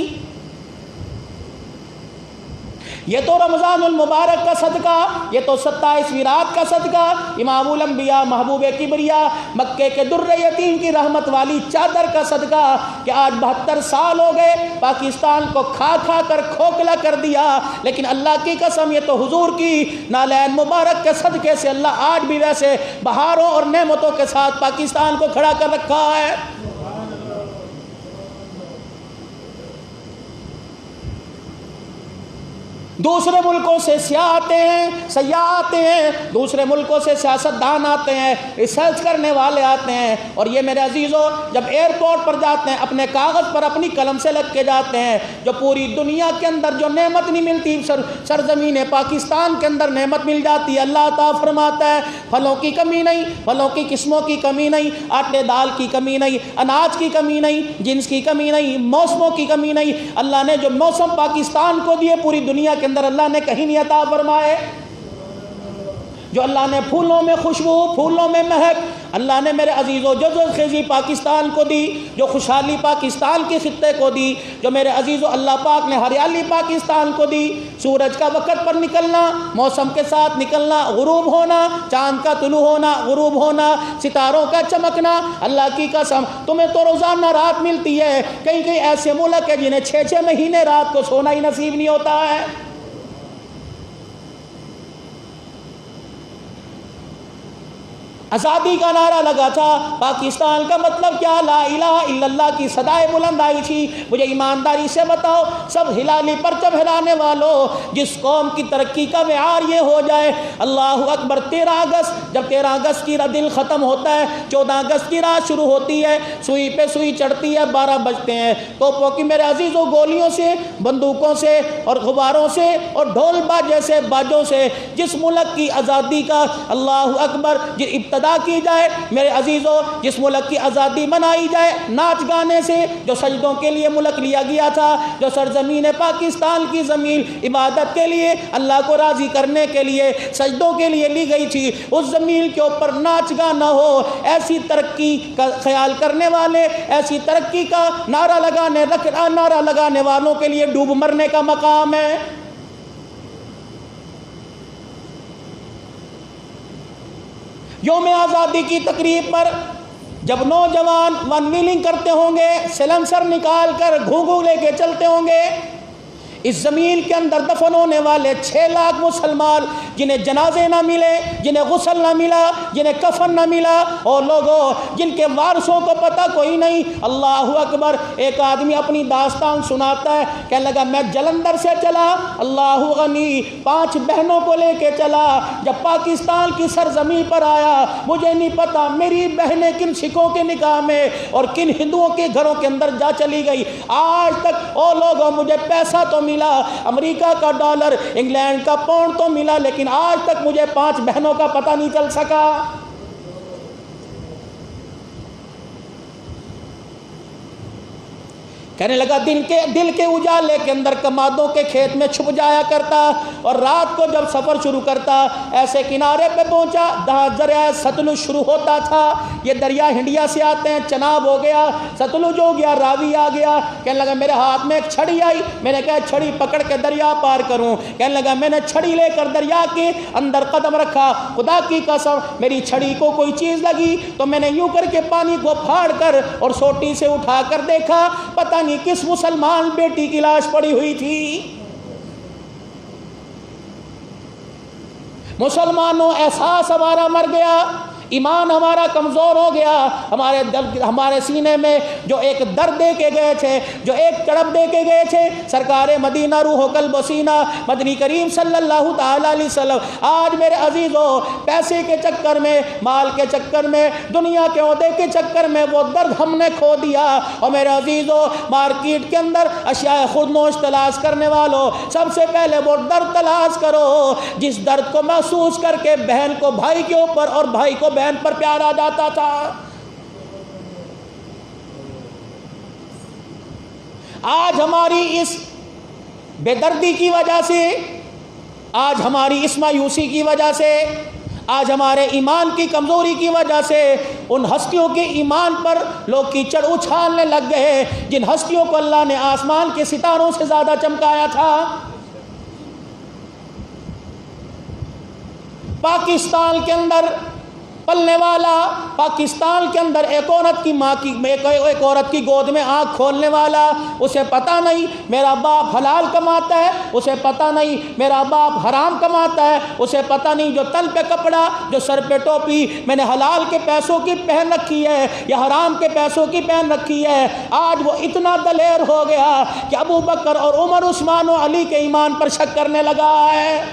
یہ تو رمضان المبارک کا صدقہ، یہ تو 27ویں رات کا صدقہ، امام الانبیاء محبوب کبریا مکے کے در یتیم کی رحمت والی چادر کا صدقہ کہ آج 72 سال ہو گئے پاکستان کو کھا کھا کر کھوکھلا کر دیا، لیکن اللہ کی قسم یہ تو حضور کی نالین مبارک کے صدقے سے اللہ آج بھی ویسے بہاروں اور نعمتوں کے ساتھ پاکستان کو کھڑا کر رکھا ہے۔ دوسرے ملکوں سے سیاح آتے ہیں، دوسرے ملکوں سے سیاستدان آتے ہیں، ریسرچ کرنے والے آتے ہیں، اور یہ میرے عزیزوں جب ایئرپورٹ پر جاتے ہیں اپنے کاغذ پر اپنی قلم سے لگ کے جاتے ہیں، جو پوری دنیا کے اندر جو نعمت نہیں ملتی سرزمین پاکستان کے اندر نعمت مل جاتی ہے۔ اللہ تعالیٰ فرماتا ہے پھلوں کی کمی نہیں، پھلوں کی قسموں کی کمی نہیں، آٹے دال کی کمی نہیں، اناج کی کمی نہیں، جنس کی کمی نہیں، موسموں کی کمی نہیں۔ اللہ نے جو موسم پاکستان کو دیے پوری دنیا کے اندر اللہ نے کہیں نہیں عطا فرمائے۔ جو اللہ نے پھولوں میں خوشبو، پھولوں میں مہک، اللہ نے میرے عزیزوں جو خیزی پاکستان کو دی، جو خوشحالی پاکستان کے خطے کو دی، جو میرے عزیزوں اللہ پاک نے ہریالی پاکستان کو دی، سورج کا وقت پر نکلنا، موسم کے ساتھ نکلنا، غروب ہونا، چاند کا طلوع ہونا، غروب ہونا، ستاروں کا چمکنا، اللہ کی قسم تمہیں تو روزانہ رات ملتی ہے۔ کئی ایسے ملک ہیں جنہیں 6 مہینے رات کو سونا ہی نصیب نہیں ہوتا ہے۔ آزادی کا نعرہ لگا تھا، پاکستان کا مطلب کیا؟ لا الہ الا اللہ کی صدائے بلند آئی تھی۔ مجھے ایمانداری سے بتاؤ سب ہلالی پرچم ہلانے والوں، جس قوم کی ترقی کا معیار یہ ہو جائے اللہ اکبر 13 اگست، جب 13 اگست کی دن ختم ہوتا ہے 14 اگست کی رات شروع ہوتی ہے، سوئی پہ سوئی چڑھتی ہے، 12 بجتے ہیں، توپوں کی میرے عزیزوں گولیوں سے، بندوقوں سے اور غباروں سے اور ڈھول باجے سے باجوں سے جس ملک کی آزادی کا اللہ اکبر ابتدا کی جائے، میرے عزیزوں جس ملک کی آزادی منائی جائے ناچ گانے سے، جو سجدوں کے لیے ملک لیا گیا تھا، جو سرزمین پاکستان کی زمین عبادت کے لیے اللہ کو راضی کرنے کے لیے سجدوں کے لیے لی گئی تھی، اس زمین کے اوپر ناچ گانا ہو، ایسی ترقی کا خیال کرنے والے، ایسی ترقی کا نعرہ لگانے والوں کے لیے ڈوب مرنے کا مقام ہے۔ یوم آزادی کی تقریب پر جب نوجوان ون ویلنگ کرتے ہوں گے، سلنسر نکال کر گھوگھو لے کے چلتے ہوں گے، اس زمین کے اندر دفن ہونے والے 6 لاکھ مسلمان جنہیں جنازے نہ ملے، جنہیں غسل نہ ملا، جنہیں کفن نہ ملا، اور لوگوں جن کے وارثوں کو پتہ کوئی نہیں، اللہ اکبر۔ ایک آدمی اپنی داستان سناتا ہے، کہنے لگا میں جلندھر سے چلا، اللہ غنی 5 بہنوں کو لے کے چلا، جب پاکستان کی سرزمین پر آیا مجھے نہیں پتا میری بہنیں کن سکھوں کے نکاح میں اور کن ہندوؤں کے گھروں کے اندر جا چلی گئی، آج تک او لوگوں مجھے پیسہ تو ملا، امریکہ کا ڈالر، انگلینڈ کا پاؤنڈ تو ملا، لیکن آج تک مجھے 5 بہنوں کا پتہ نہیں چل سکا۔ کہنے لگا دل کے اجالے کے اندر کمادوں کے کھیت میں چھپ جایا کرتا، اور رات کو جب سفر شروع کرتا ایسے کنارے پہ پہنچا جہاں دریائے ستلج شروع ہوتا تھا۔ یہ دریا ہنڈیا سے آتے ہیں، چناب ہو گیا، ستلج ہو گیا، راوی آ گیا۔ کہنے لگا میرے ہاتھ میں ایک چھڑی آئی، میں نے کہا چھڑی پکڑ کے دریا پار کروں۔ کہنے لگا میں نے چھڑی لے کر دریا کے اندر قدم رکھا، خدا کی قسم میری چھڑی کو کوئی چیز لگی تو میں نے یوں کر کے پانی کو پھاڑ کر اور سوٹی سے اٹھا کر دیکھا، پتہ نہیں کس مسلمان بیٹی کی لاش پڑی ہوئی تھی۔ مسلمانوں احساس ہمارا مر گیا، ایمان ہمارا کمزور ہو گیا، ہمارے سینے میں جو ایک درد دے کے گئے تھے، جو ایک تڑپ دے کے گئے تھے سرکار مدینہ روح و قلب و سینہ مدنی کریم صلی اللہ تعالی علیہ وسلم، آج میرے عزیزو پیسے کے چکر میں، مال کے چکر میں، دنیا کے عہدے کے چکر میں وہ درد ہم نے کھو دیا۔ اور میرے عزیزو مارکیٹ کے اندر اشیاء خود نوش تلاش کرنے والوں، سب سے پہلے وہ درد تلاش کرو جس درد کو محسوس کر کے بہن کو بھائی کے اوپر اور بھائی کو بہن پر پیار آ جاتا تھا۔ آج ہماری اس بے دردی کی وجہ سے، آج ہماری اس مایوسی کی وجہ سے، آج ہمارے ایمان کی کمزوری کی وجہ سے ان ہستیوں کے ایمان پر لوگ کیچڑ اچھالنے لگ گئے جن ہستیوں کو اللہ نے آسمان کے ستاروں سے زیادہ چمکایا تھا۔ پاکستان کے اندر پلنے والا، پاکستان کے اندر ایک عورت کی ماں کی ایک عورت کی گود میں آنکھ کھولنے والا، اسے پتہ نہیں میرا باپ حلال کماتا ہے، اسے پتہ نہیں میرا باپ حرام کماتا ہے، اسے پتہ نہیں جو تن پہ کپڑا، جو سر پہ ٹوپی میں نے حلال کے پیسوں کی پہن رکھی ہے یا حرام کے پیسوں کی پہن رکھی ہے، آج وہ اتنا دلیر ہو گیا کہ ابو بکر اور عمر، عثمان و علی کے ایمان پر شک کرنے لگا ہے۔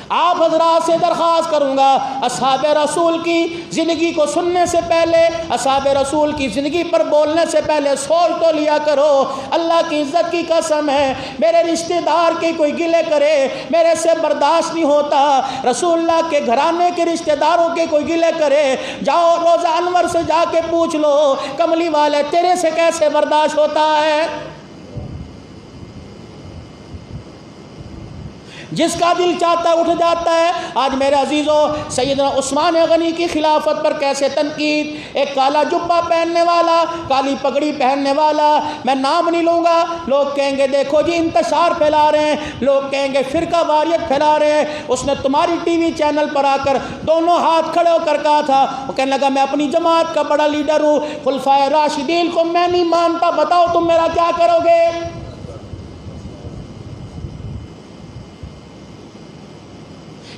آپ حضرات سے درخواست کروں گا، اصحاب رسول کی زندگی کو سننے سے پہلے، اصحاب رسول کی زندگی پر بولنے سے پہلے سوچ تو لیا کرو۔ اللہ کی عزت کی قسم ہے، میرے رشتہ دار کے کوئی گلے کرے میرے سے برداشت نہیں ہوتا، رسول اللہ کے گھرانے کے رشتہ داروں کے کوئی گلے کرے، جاؤ روضہ انور سے جا کے پوچھ لو کملی والے تیرے سے کیسے برداشت ہوتا ہے۔ جس کا دل چاہتا ہے اٹھ جاتا ہے۔ آج میرے عزیزو سیدنا عثمان غنی کی خلافت پر کیسے تنقید، ایک کالا جبہ پہننے والا، کالی پگڑی پہننے والا، میں نام نہیں لوں گا، لوگ کہیں گے دیکھو جی انتشار پھیلا رہے ہیں، لوگ کہیں گے فرقہ واریت پھیلا رہے ہیں، اس نے تمہاری ٹی وی چینل پر آ کر دونوں ہاتھ کھڑے ہو کر کہا تھا، وہ کہنے لگا میں اپنی جماعت کا بڑا لیڈر ہوں، خلفائے راشدین کو میں نہیں مانتا، بتاؤ تم میرا کیا کرو گے۔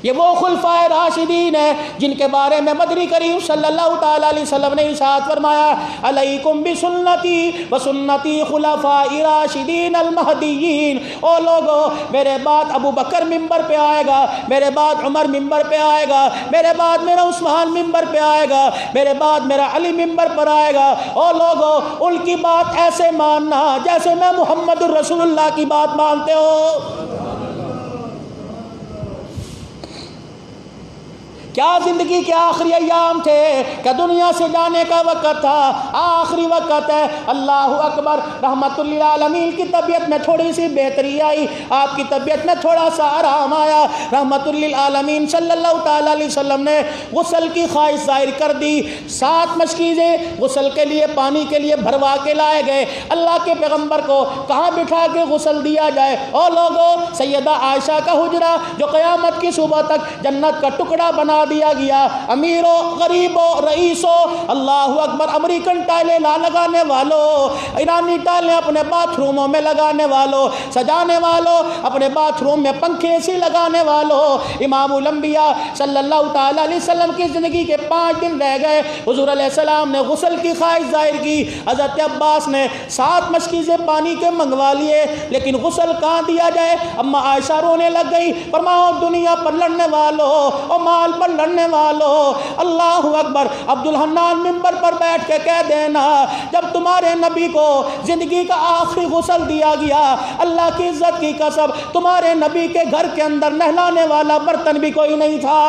یہ وہ خلفائے راشدین ہیں جن کے بارے میں مدنی کریم صلی اللہ تعالی علیہ وسلم نے ارشاد فرمایا، علیکم بسنتی وسنتی خلفاء راشدین المہدیین، او لوگو میرے بعد ابو بکر ممبر پہ آئے گا، میرے بعد عمر ممبر پہ آئے گا، میرے بعد میرا عثمان ممبر پہ آئے گا، میرے بعد میرا علی ممبر پر آئے گا، او لوگو ان کی بات ایسے ماننا جیسے میں محمد الرسول اللہ کی بات مانتے ہو۔ کیا زندگی کے آخری ایام تھے کہ دنیا سے جانے کا وقت تھا، آخری وقت ہے۔ اللہ اکبر۔ رحمت للعالمین کی طبیعت میں تھوڑی سی بہتری آئی، آپ کی طبیعت میں تھوڑا سا آرام آیا، رحمت للعالمین صلی اللہ تعالی علیہ وسلم نے غسل کی خواہش ظاہر کر دی، 7 مشکیزیں غسل کے لیے پانی کے لیے بھروا کے لائے گئے۔ اللہ کے پیغمبر کو کہاں بٹھا کے غسل دیا جائے؟ اور لوگوں سیدہ عائشہ کا حجرہ جو قیامت کی صبح تک جنت کا ٹکڑا بنا دیا گیا، امیروں غریبوں رئیسوں، اللہ اکبر، امریکن ٹائلیں لگانے والوں، ایرانی ٹائلیں اپنے باتھ روموں میں لگانے والوں، سجانے والوں، اپنے باتھ روم میں پنکھے ایسی لگانے والوں، امام الانبیاء صلی اللہ تعالی علیہ وسلم کی زندگی کے 5 دن رہ گئے، حضور علیہ السلام نے غسل کی خواہش ظاہر کی، حضرت عباس نے 7 مشکیزیں پانی کے منگوا لیے، لیکن غسل کہاں دیا جائے؟ اما عائشہ رونے لگ گئی، فرمایا دنیا پر لڑنے والوں اور مال پر لڑنے والوں، اللہ اکبر، عبد الحنان ممبر پر بیٹھ کے کہہ دینا جب تمہارے نبی کو زندگی کا آخری غسل دیا گیا، اللہ کی عزت کی قسم تمہارے نبی کے گھر کے اندر نہلانے والا برتن بھی کوئی نہیں تھا۔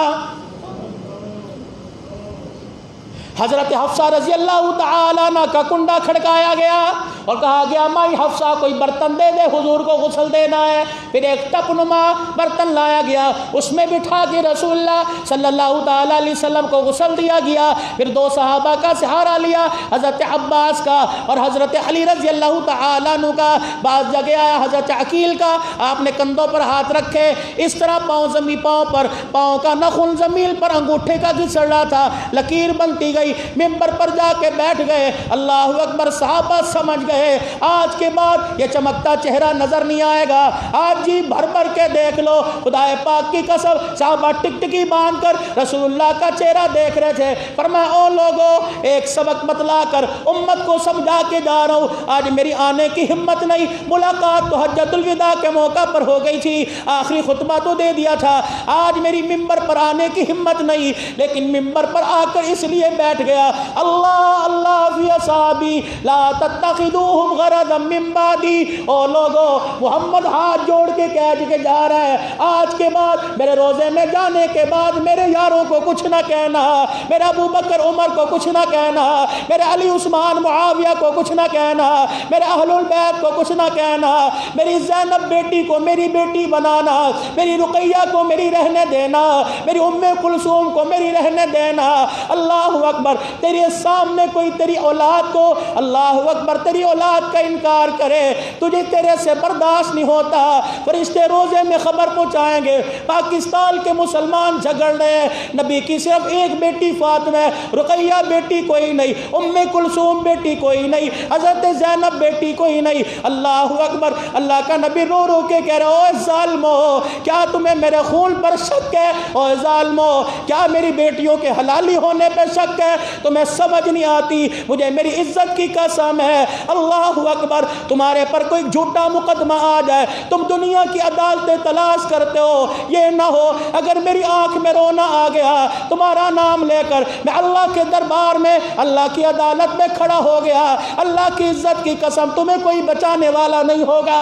حضرت حفصہ رضی اللہ تعالیٰ عنہ کا کنڈا کھڑکایا گیا اور کہا گیا مائی حفصہ کوئی برتن دے دے، حضور کو غسل دینا ہے۔ پھر ایک ٹپ نما برتن لایا گیا، اس میں بٹھا کے رسول اللہ صلی اللہ تعالیٰ علیہ وسلم کو غسل دیا گیا۔ پھر 2 صحابہ کا سہارا لیا، حضرت عباس کا اور حضرت علی رضی اللہ تعالیٰ عنہ کا۔ بعض جگہ آیا حضرت عقیل کا، آپ نے کندھوں پر ہاتھ رکھے، اس طرح پاؤں کا نخن زمین پر انگوٹھے کا گھسڑ رہا تھا، لکیر بنتی گئی، ممبر پر جا کے بیٹھ گئے، اللہ اکبر، صحابہ سمجھ گئے گئے، آج کے بعد یہ چمکتا چہرہ نظر نہیں آئے گا۔ آج جی بھر بھر کے دیکھ لو، خدا پاک کی قسم صحابہ ٹکٹکی باندھ کر رسول اللہ کا چہرہ دیکھ رہے تھے۔ فرمایا او لوگو، ایک سبق بتلا کر امت کو سمجھا کے جا رہا ہوں، آج میری آنے کی ہمت نہیں، ملاقات تو حجۃ الوداع کے موقع پر ہو گئی تھی، آخری خطبہ تو دے دیا تھا، آج میری ممبر پر آنے کی ہمت نہیں، لیکن ممبر پر آ کر اس لیے بیٹھ گیا، اللہ اللہ فی اصحابی لا تتخذوہم غرضا من بعدی۔ او لوگو، محمد ہاتھ جوڑ کے کہہ کے جا رہا ہے، آج کے بعد میرے روزے میں جانے کے بعد میرے یاروں کو کچھ نہ کہنا، میرے ابو بکر عمر کو کچھ نہ کہنا، میرے علی عثمان معاویہ کو کچھ نہ کہنا، میرے اہل البیت کو کچھ نہ کہنا، میری زینب بیٹی کو میری بیٹی بنانا، میری رقیہ کو میری رہنے دینا، میری ام کلثوم کو میری رہنے دینا۔ اللہ اکبر، تیرے سامنے کوئی تیری اولاد کو، اللہ اکبر، تیری اولاد کا انکار کرے، تجھے تیرے سے برداشت نہیں ہوتا۔ فرشتے روزے میں خبر پہنچائیں گے، پاکستان کے مسلمان جھگڑ رہے ہیں، نبی کی صرف ایک بیٹی فاطمہ، رقیہ بیٹی کوئی نہیں، ام کلثوم بیٹی کوئی نہیں، حضرت زینب بیٹی کوئی نہیں۔ اللہ اکبر، اللہ کا نبی رو رو کے کہہ رہے، اوے ظالمو، کیا تمہیں میرے خون پر شک ہے؟ اوے ظالمو، کیا میری بیٹیوں کے حلالی ہونے پہ شک ہے؟ تمہیں سمجھ نہیں آتی، مجھے میری عزت کی قسم ہے، اللہ اکبر، تمہارے پر کوئی جھوٹا مقدمہ آ جائے، تم دنیا کی عدالتیں تلاش کرتے ہو، یہ نہ ہو اگر میری آنکھ میں رونا آ گیا تمہارا نام لے کر، میں اللہ کے دربار میں اللہ کی عدالت میں کھڑا ہو گیا، اللہ کی عزت کی قسم تمہیں کوئی بچانے والا نہیں ہوگا۔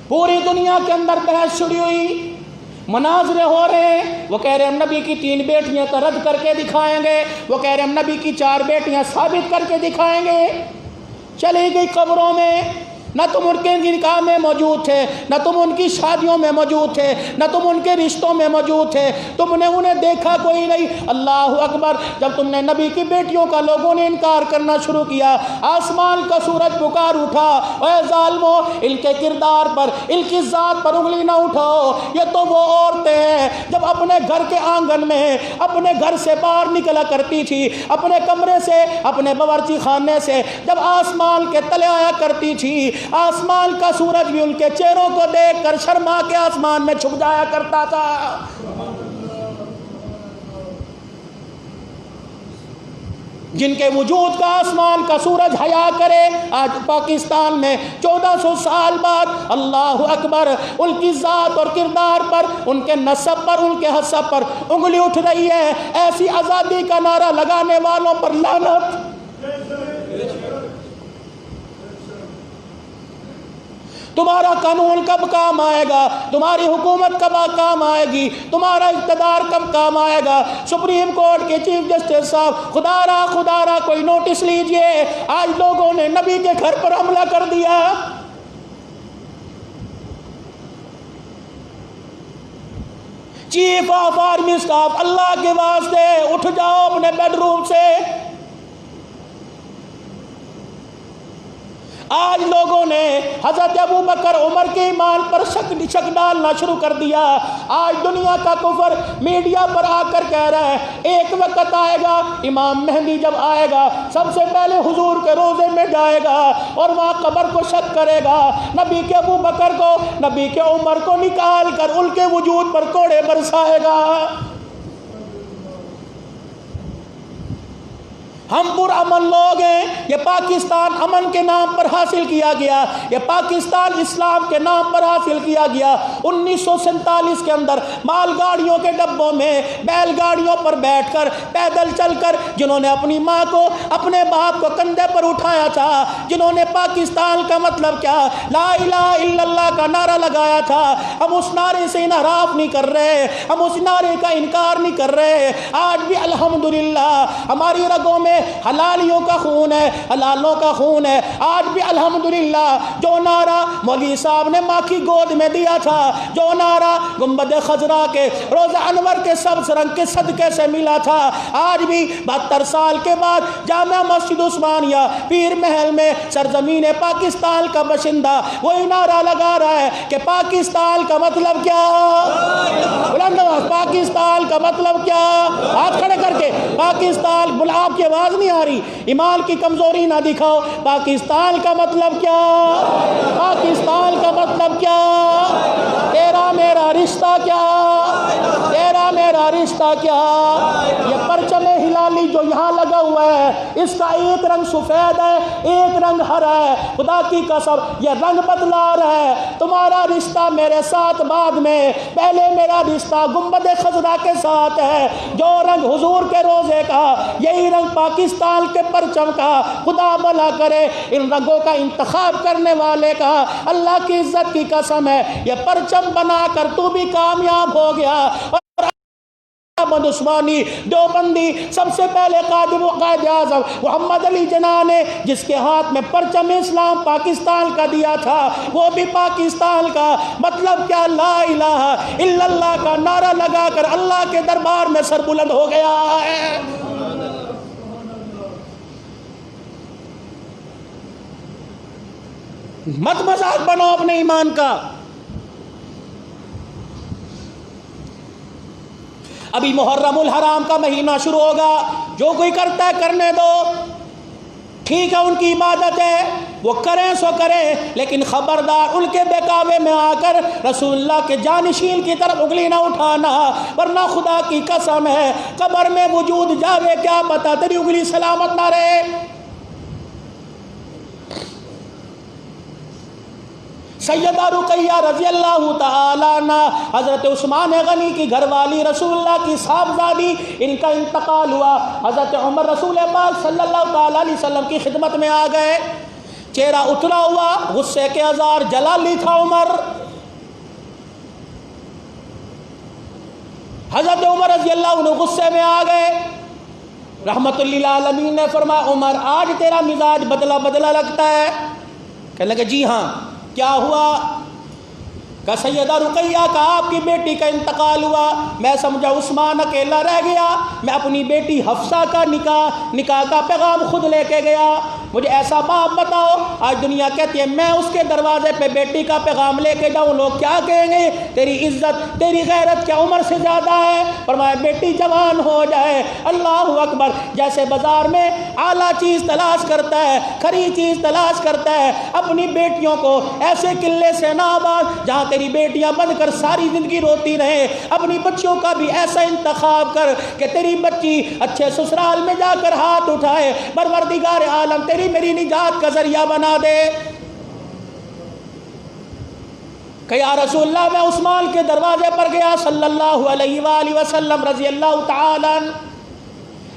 پوری دنیا کے اندر بحث شروع ہوئی، مناظرے ہو رہے ہیں، وہ کہہ رہے ہم نبی کی 3 بیٹیاں تو رد کر کے دکھائیں گے، وہ کہہ رہے ہم نبی کی 4 بیٹیاں ثابت کر کے دکھائیں گے۔ چلی گئی قبروں میں، نہ تم ان کے نکاح میں موجود تھے، نہ تم ان کی شادیوں میں موجود تھے، نہ تم ان کے رشتوں میں موجود تھے، تم نے انہیں دیکھا کوئی نہیں۔ اللہ اکبر، جب تم نے نبی کی بیٹیوں کا لوگوں نے انکار کرنا شروع کیا، آسمان کا سورج پکار اٹھا، اے ظالمو، ان کے کردار پر، ان کی ذات پر انگلی نہ اٹھاؤ، یہ تو وہ عورتیں ہیں جب اپنے گھر کے آنگن میں اپنے گھر سے باہر نکلا کرتی تھی، اپنے کمرے سے، اپنے باورچی خانے سے جب آسمان کے تلے آیا کرتی تھی، آسمان کا سورج بھی ان کے چہروں کو دیکھ کر شرما کے آسمان میں چھپ جایا کرتا تھا۔ جن کے وجود کا آسمان کا سورج حیا کرے، آج پاکستان میں 1400 سال بعد اللہ اکبر ان کی ذات اور کردار پر، ان کے نسب پر، ان کے حسب پر انگلی اٹھ رہی ہے۔ ایسی آزادی کا نعرہ لگانے والوں پر لعنت۔ تمہارا قانون کب کام آئے گا؟ تمہاری حکومت کب کام آئے گی؟ تمہارا اقتدار کب کام آئے گا؟ سپریم کورٹ کے چیف جسٹس صاحب، خدا را کوئی نوٹس لیجئے، آج لوگوں نے نبی کے گھر پر حملہ کر دیا۔ چیف آف آرمی اسٹاف، اللہ کے واسطے اٹھ جاؤ اپنے بیڈ روم سے۔ آج لوگوں نے حضرت ابو بکر عمر کے ایمان پر شک ڈالنا شروع کر دیا۔ آج دنیا کا کفر میڈیا پر آ کر کہہ رہا ہے ایک وقت آئے گا، امام مہدی جب آئے گا سب سے پہلے حضور کے روزے میں جائے گا اور وہاں قبر کو شک کرے گا، نبی کے ابو بکر کو، نبی کے عمر کو نکال کر ان کے وجود پر کوڑے برسائے گا۔ ہم پرامن لوگ ہیں، یہ پاکستان امن کے نام پر حاصل کیا گیا، یہ پاکستان اسلام کے نام پر حاصل کیا گیا۔ 1947 کے اندر مال گاڑیوں کے ڈبوں میں بیل گاڑیوں پر بیٹھ کر پیدل چل کر جنہوں نے اپنی ماں کو، اپنے باپ کو کندھے پر اٹھایا تھا، جنہوں نے پاکستان کا مطلب کیا، لا الہ الا اللہ کا نعرہ لگایا تھا، ہم اس نعرے سے انحراف نہیں کر رہے، ہم اس نعرے کا انکار نہیں کر رہے۔ آج بھی الحمدللہ ہماری رگوں میں حلالیوں کا خون ہے، حلالوں کا خون ہے۔ آج بھی الحمدللہ جو نعرہ مولوی صاحب نے ماں کی گود میں دیا تھا، جو نعرہ گنبد خضرا کے روضہ انور کے سبز رنگ کے صدقے سے ملا تھا، آج بھی 72 سال کے بعد جامع مسجد عثمانیہ پیر محل میں سرزمین پاکستان کا باشندہ وہی نعرہ لگا رہا ہے کہ پاکستان کا مطلب کیا؟ بلند آواز، پاکستان کا مطلب کیا؟ ہاتھ کھڑے کر کے پاکستان، آپ کی آواز نہیں آ رہی، ایمان کی کمزوری نہ دکھاؤ، پاکستان کا مطلب کیا؟ پاکستان کا مطلب کیا؟ تیرا میرا رشتہ کیا؟ تیرا میرا رشتہ کیا؟ یہ پرچم ہلالی جو یہاں لگا ہوا ہے، اس کا ایک رنگ سفید ہے، ایک رنگ ہرا ہے، خدا کی قسم یہ رنگ بدلا رہا ہے۔ تمہارا رشتہ میرے ساتھ بعد میں، پہلے میرا رشتہ گنبد خضرا کے ساتھ ہے، جو رنگ حضور کے روزے کا، یہی رنگ پاکستان کے پرچم کا۔ خدا بھلا کرے ان رنگوں کا انتخاب کرنے والے کا، اللہ کی عزت کی قسم ہے یہ پرچم بنا کر تو بھی کامیاب ہو گیا۔ احمد عثمانی دیوبندی سب سے پہلے قائد اعظم محمد علی جناح نے جس کے ہاتھ میں پرچم اسلام پاکستان کا دیا تھا، وہ بھی پاکستان کا مطلب کیا؟ لا الہ الا اللہ کا نعرہ لگا کر اللہ کے دربار میں سر بلند ہو گیا ہے۔ مت مذاق بنو اپنے ایمان کا۔ ابھی محرم الحرام کا مہینہ شروع ہوگا، جو کوئی کرتا ہے کرنے دو، ٹھیک ہے، ان کی عبادت ہے، وہ کریں سو کریں، لیکن خبردار ان کے بہکاوے میں آ کر رسول اللہ کے جانشین کی طرف انگلی نہ اٹھانا، ورنہ خدا کی قسم ہے قبر میں وجود جاوے کیا پتا تیری انگلی سلامت نہ رہے۔ سیدہ رقیہ رضی اللہ تعالیٰ عنہ، حضرت عثمان غنی کی گھر والی، رسول اللہ کی صاحبزادی، ان کا انتقال ہوا۔ حضرت عمر رسول پاک صلی اللہ تعالیٰ علیہ وسلم کی خدمت میں آ گئے، چہرہ اترا ہوا، غصے کے اظہار جلالی تھا عمر۔ حضرت عمر رضی اللہ عنہ غصے میں آ گئے، رحمت للعالمین نے فرمایا عمر آج تیرا مزاج بدلا بدلا لگتا ہے۔ کہنے لگے جی ہاں، کیا ہوا؟ کہ سیدہ رقیہ کا آپ کی بیٹی کا انتقال ہوا، میں سمجھا عثمان اکیلا رہ گیا، میں اپنی بیٹی حفصہ کا نکاح کا پیغام خود لے کے گیا۔ مجھے ایسا باپ بتاؤ، آج دنیا کہتی ہے میں اس کے دروازے پہ بیٹی کا پیغام لے کے جاؤں، لوگ کیا کہیں گے؟ تیری عزت تیری غیرت کیا عمر سے زیادہ ہے؟ فرمایا بیٹی جوان ہو جائے، اللہ اکبر، جیسے بازار میں اعلیٰ چیز تلاش کرتا ہے، کھری چیز تلاش کرتا ہے، اپنی بیٹیوں کو ایسے قلعے سے نہ آباد جہاں تیری بیٹیاں بن کر ساری زندگی روتی رہے، اپنی بچیوں کا بھی ایسا انتخاب کر کہ تیری بچی اچھے سسرال میں جا کر ہاتھ اٹھائے، پروردگار عالم تیری میری نجات کا ذریعہ بنا دے۔ کہ یا رسول اللہ میں عثمان کے دروازے پر گیا صلی اللہ علیہ وآلہ وسلم رضی اللہ تعالیٰ عنہ،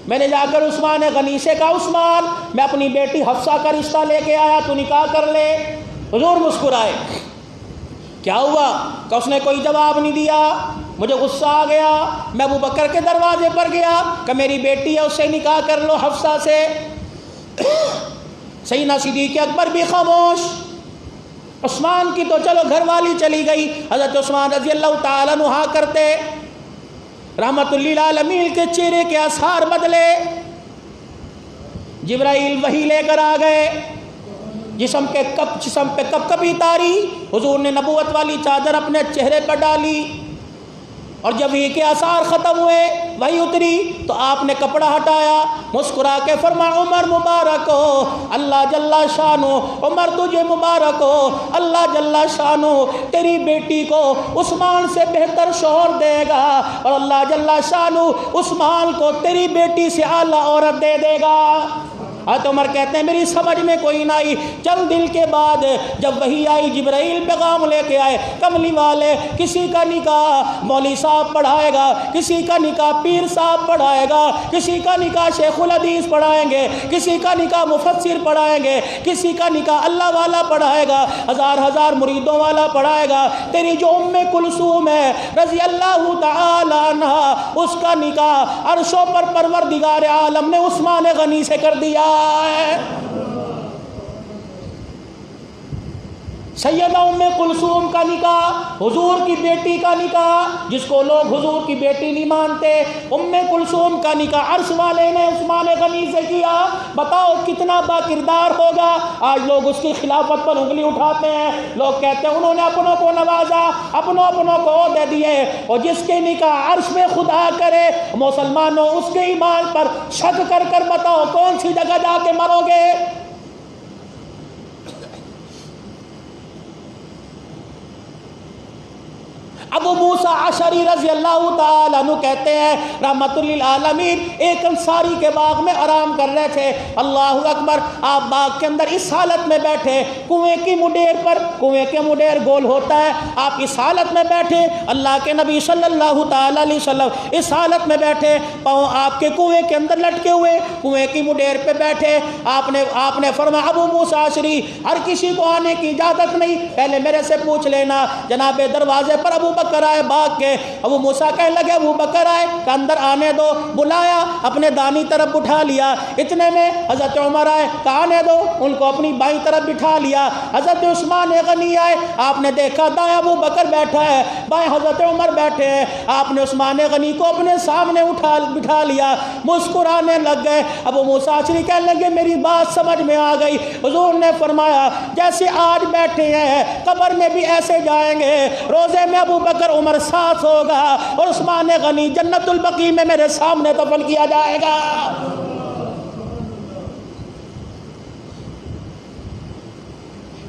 میں نے جا کر عثمان غنی سے کہا عثمان میں اپنی بیٹی حفصہ کا رشتہ لے کے آیا، تو نکاح کر لے۔ حضور مسکرائے، کیا ہوا؟ کہ اس نے کوئی جواب نہیں دیا، مجھے غصہ آ گیا، میں ابو بکر کے دروازے پر گیا کہ میری بیٹی ہے اس سے نکاح کر لو حفصہ سے۔ سیدنا صدیق اکبر بھی خاموش، عثمان کی تو چلو گھر والی چلی گئی، حضرت عثمان رضی اللہ تعالیٰ عنہ ہاں کرتے، رحمت للعالمین کے چہرے کے اثار بدلے، جبرائیل وحی لے کر آ گئے، جسم پہ کپ کپی تاری، حضور نے نبوت والی چادر اپنے چہرے پر ڈالی، اور جب وحی کے اثار ختم ہوئے وحی اتری تو آپ نے کپڑا ہٹایا، مسکرا کے فرمایا عمر مبارک ہو، اللہ جل شانو، عمر تجھے مبارک ہو، اللہ جل شانو تیری بیٹی کو عثمان سے بہتر شوہر دے گا، اور اللہ جل شانو عثمان کو تیری بیٹی سے اعلیٰ عورت دے دے گا۔ حضرت عمر کہتے ہیں میری سمجھ میں کوئی نہ آئی، چند دن کے بعد جب وحی آئی، جبرائیل پیغام لے کے آئے، کملی والے کسی کا نکاح مولوی صاحب پڑھائے گا، کسی کا نکاح پیر صاحب پڑھائے گا، کسی کا نکاح شیخ الحدیث پڑھائیں گے، کسی کا نکاح مفسر پڑھائیں گے، کسی کا نکاح اللہ والا پڑھائے گا، ہزار ہزار مریدوں والا پڑھائے گا۔ تیری جو ام کلثوم ہے رضی اللہ تعالی عنہ، اس کا نکاح عرشوں پر پروردگار عالم نے عثمان غنی سے کر دیا ہے۔ سیدہ ام کلثوم کا نکاح، حضور کی بیٹی کا نکاح، جس کو لوگ حضور کی بیٹی نہیں مانتے، ام کلثوم کا نکاح عرش والے نے عثمان غنی سے کیا۔ بتاؤ کتنا با کردار ہوگا۔ آج لوگ اس کی خلافت پر انگلی اٹھاتے ہیں، لوگ کہتے ہیں انہوں نے اپنوں کو نوازا، اپنوں کو عہدے دیے، اور جس کے نکاح عرش میں خدا کرے، مسلمانوں اس کے ایمان پر شک کر کر بتاؤ کون سی جگہ جا کے مرو گے؟ ابو موسیٰ اشعری رضی اللہ تعالیٰ عنہ کہتے ہیں رحمت للعالمین، ایک انصاری کے باغ میں آرام کر رہے تھے، اللہ اکبر، آپ باغ کے اندر اس حالت میں بیٹھے، کنویں کی مڈیر پر، کنویں کے مڈیر گول ہوتا ہے، آپ اس حالت میں بیٹھے، اللہ کے نبی صلی اللہ تعالیٰ علیہ وسلم اس حالت میں بیٹھے، پاؤں آپ کے کنویں کے اندر لٹکے ہوئے، کنویں کی مڈیر پہ بیٹھے، آپ نے فرمایا ابو موسیٰ اشعری، ہر کسی کو آنے کی اجازت نہیں، پہلے میرے سے پوچھ لینا۔ جناب دروازے پر ابو بکر آئے باغ کے، ابو موسیٰ کہنے لگے ابو بکر آئے کہ اندر آنے دو، بلایا، اپنے دانی طرف بٹھا لیا، اتنے میں حضرت عمر آئے کہ آنے دو، ان کو اپنی بائیں طرف بٹھا لیا، حضرت عثمان غنی آئے، آپ نے دیکھا دائیں ابو بکر بیٹھا ہے، بائیں حضرت عمر بیٹھے ہیں، آپ نے عثمان غنی کو اپنے سامنے بٹھا لیا، مسکرانے لگ گئے۔ ابو موسیٰ اشعری کہنے لگے میری بات سمجھ میں آ گئی، حضور نے فرمایا جیسے آج بیٹھے ہیں قبر میں بھی ایسے جائیں گے، روزے میں ابو بکر عمر ساتھ ہوگا، اور عثمان غنی جنت البقیع میں میرے سامنے دفن کیا جائے گا۔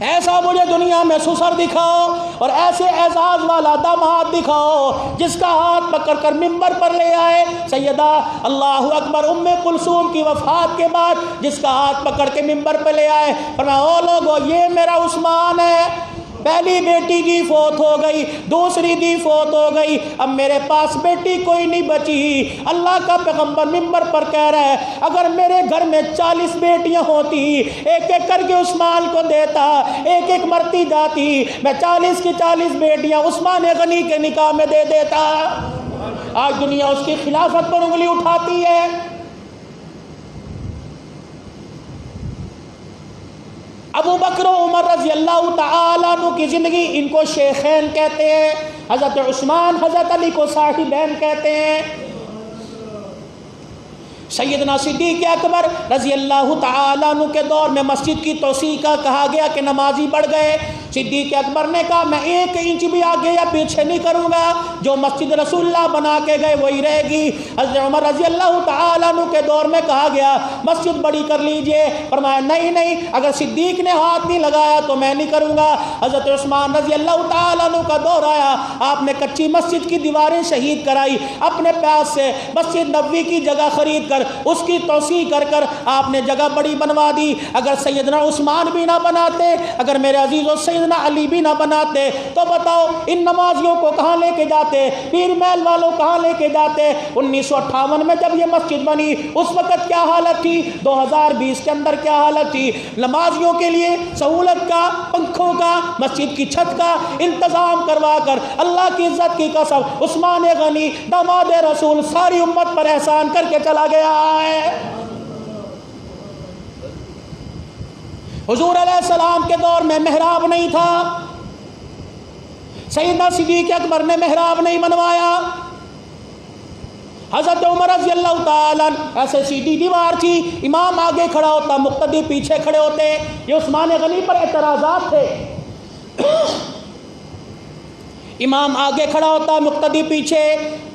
ایسا مجھے دنیا میں سسر دکھاؤ، اور ایسے اعزاز والا داماد دکھاؤ جس کا ہاتھ پکڑ کر ممبر پر لے آئے سیدہ اللہ اکبر ام کلثوم کی وفات کے بعد، جس کا ہاتھ پکڑ کے ممبر پہ لے آئے، فرمایا او لوگو یہ میرا عثمان ہے، پہلی بیٹی دی فوت ہو گئی، دوسری دی فوت ہو گئی، اب میرے پاس بیٹی کوئی نہیں بچی۔ اللہ کا پیغمبر منبر پر کہہ رہا ہے اگر میرے گھر میں 40 بیٹیاں ہوتی، ایک ایک کر کے عثمان کو دیتا، ایک ایک مرتی جاتی، میں 40 کی 40 بیٹیاں عثمان غنی کے نکاح میں دے دیتا۔ آج دنیا اس کی خلافت پر انگلی اٹھاتی ہے۔ ابو بکر و عمر رضی اللہ تعالیٰ عنہ کی زندگی، ان کو شیخین کہتے ہیں، حضرت عثمان حضرت علی کو صاحبین کہتے ہیں۔ سیدنا صدیق اکبر رضی اللہ تعالیٰ عنہ کے دور میں مسجد کی توسیع کا کہا گیا کہ نمازی بڑھ گئے، صدیق اکبر نے کہا میں 1 انچ بھی آگے یا پیچھے نہیں کروں گا، جو مسجد رسول اللہ بنا کے گئے وہی رہے گی۔ حضرت عمر رضی اللہ تعالیٰ عنہ کے دور میں کہا گیا مسجد بڑی کر لیجئے، فرمایا نہیں، اگر صدیق نے ہاتھ نہیں لگایا تو میں نہیں کروں گا۔ حضرت عثمان رضی اللہ تعالیٰ عنہ کا دور آیا، آپ نے کچی مسجد کی دیواریں شہید کرائی، اپنے پیسے سے مسجد نبوی کی جگہ خرید کر اس کی توسیع کر آپ نے جگہ بڑی بنوا دی۔ اگر سیدنا عثمان بھی نہ بناتے، اگر میرے عزیزوں سیدنا علی بھی نہ بناتے، تو بتاؤ ان نمازیوں کو کہاں لے کے جاتے، پیر محل والوں کہاں لے کے جاتے؟ 1958 میں جب یہ مسجد بنی اس وقت کیا حالت تھی، 2020 کے اندر کیا حالت تھی؟ نمازیوں کے لیے سہولت کا، پنکھوں کا، مسجد کی چھت کا انتظام کروا کر اللہ کی عزت کی قسم عثمان غنی داماد رسول ساری امت پر احسان کر کے چلا گیا ہے۔ حضور علیہ السلام کے دور میں محراب نہیں تھا، سیدنا صدیق اکبر نے محراب نہیں بنوایا، حضرت عمر رضی اللہ تعالیٰ ایسے سیدھی دیوار تھی، امام آگے کھڑا ہوتا، مقتدی پیچھے کھڑے ہوتے، یہ عثمان غنی پر اعتراضات تھے، امام آگے کھڑا ہوتا، مقتدی پیچھے۔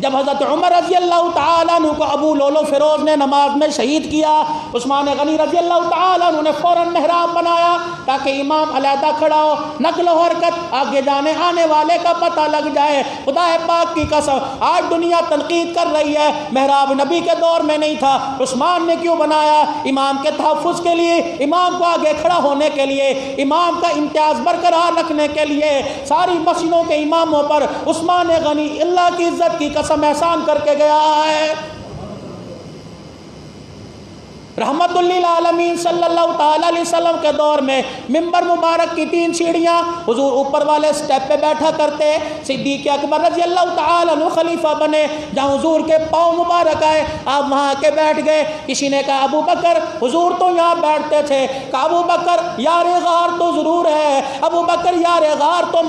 جب حضرت عمر رضی اللہ تعالیٰ عنہ کو ابو لولو فیروز نے نماز میں شہید کیا، عثمان غنی رضی اللہ تعالیٰ عنہ نے فوراً محراب بنایا تاکہ امام علیحدہ کھڑا ہو، نقل و حرکت آگے جانے آنے والے کا پتہ لگ جائے۔ خدا پاک کی قسم آج دنیا تنقید کر رہی ہے محراب نبی کے دور میں نہیں تھا، عثمان نے کیوں بنایا؟ امام کے تحفظ کے لیے، امام کو آگے کھڑا ہونے کے لیے، امام کا امتیاز برقرار رکھنے کے لیے۔ ساری مسجدوں کے اماموں پر عثمان غنی اللہ کی عزت کی قسم احسان کر کے گیا ہے۔ رحمت للعالمین صلی اللہ تعالیٰ علیہ وسلم کے دور میں ممبر مبارک کی 3 سیڑھیاں، حضور اوپر والے سٹیپ پہ بیٹھا کرتے، صدیق اکبر رضی اللہ تعالیٰ عنہ خلیفہ بنے، جہاں حضور کے پاؤں مبارک آئے آپ وہاں کے بیٹھ گئے۔ کسی نے کہا ابو بکر، حضور تو یہاں بیٹھتے تھے، کہا ابو بکر یار غار تو ضرور ہے، ابو بکر یار غار تو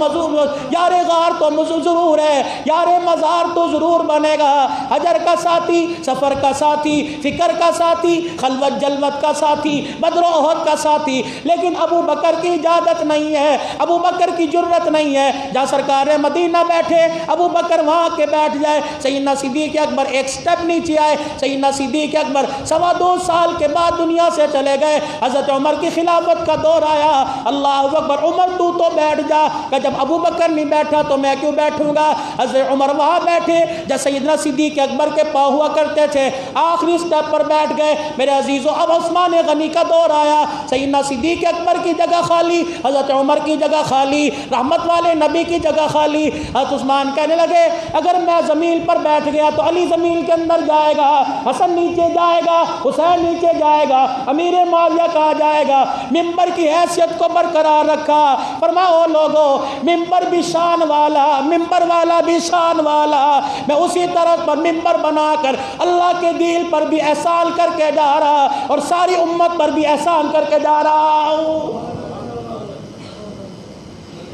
ضرور ہے، یار مزار تو ضرور بنے گا، حجر کا ساتھی، سفر کا ساتھی، فکر کا ساتھی، خلوت جلوت کا ساتھی، بدر و احد کا ساتھی، لیکن ابو بکر کی اجازت نہیں ہے، ابو بکر کی جرت نہیں ہے جہاں سرکار مدینہ بیٹھے ابو بکر وہاں کے بیٹھ جائے۔ سیدنا صدیق اکبر ایک سٹیپ نیچے آئے، سیدنا صدیق اکبر 2.25 سال کے بعد دنیا سے چلے گئے۔ حضرت عمر کی خلافت کا دور آیا، اللہ اکبر، عمر تو بیٹھ جا، کہ جب ابو بکر نہیں بیٹھا تو میں کیوں بیٹھوں گا۔ حضرت عمر وہاں بیٹھے جب سیدنا صدیق اکبر کے پاؤں ہوا کرتے تھے، آخری سٹیپ پر بیٹھ گئے۔ میرے عزیزو، اب عثمان غنی کا دور آیا، سیدنا صدیق اکبر کی جگہ خالی، حضرت عمر کی جگہ خالی، رحمت والے نبی کی جگہ خالی۔ حضرت عثمان کہنے لگے اگر میں زمین پر بیٹھ گیا تو علی زمین کے اندر جائے گا، حسن نیچے جائے گا، حسین نیچے جائے گا، امیر معاویہ کہا جائے گا۔ ممبر کی حیثیت کو برقرار رکھا، فرمایا او لوگو، ممبر بھی شان والا، ممبر والا بھی شان والا، میں اسی طرح پر ممبر بنا کر اللہ کے دین پر بھی احسان کر کے جا رہا اور ساری امت پر بھی احسان کر کے جا رہا ہوں۔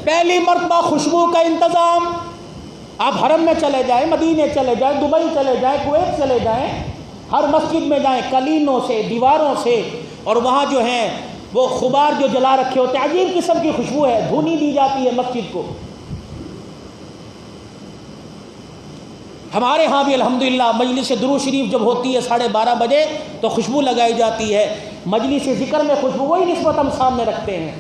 پہلی مرتبہ خوشبو کا انتظام، آپ حرم میں چلے جائیں، مدینے چلے جائیں، دبئی چلے جائیں، کویت چلے جائیں، ہر مسجد میں جائیں، قلینوں سے، دیواروں سے، اور وہاں جو ہیں وہ غبار جو جلا رکھے ہوتے ہیں، عجیب قسم کی خوشبو ہے، دھونی دی جاتی ہے مسجد کو۔ ہمارے ہاں بھی الحمدللہ مجلس درود شریف جب ہوتی ہے 12:30 بجے تو خوشبو لگائی جاتی ہے۔ مجلس ذکر میں خوشبو وہی نسبت ہم سامنے رکھتے ہیں۔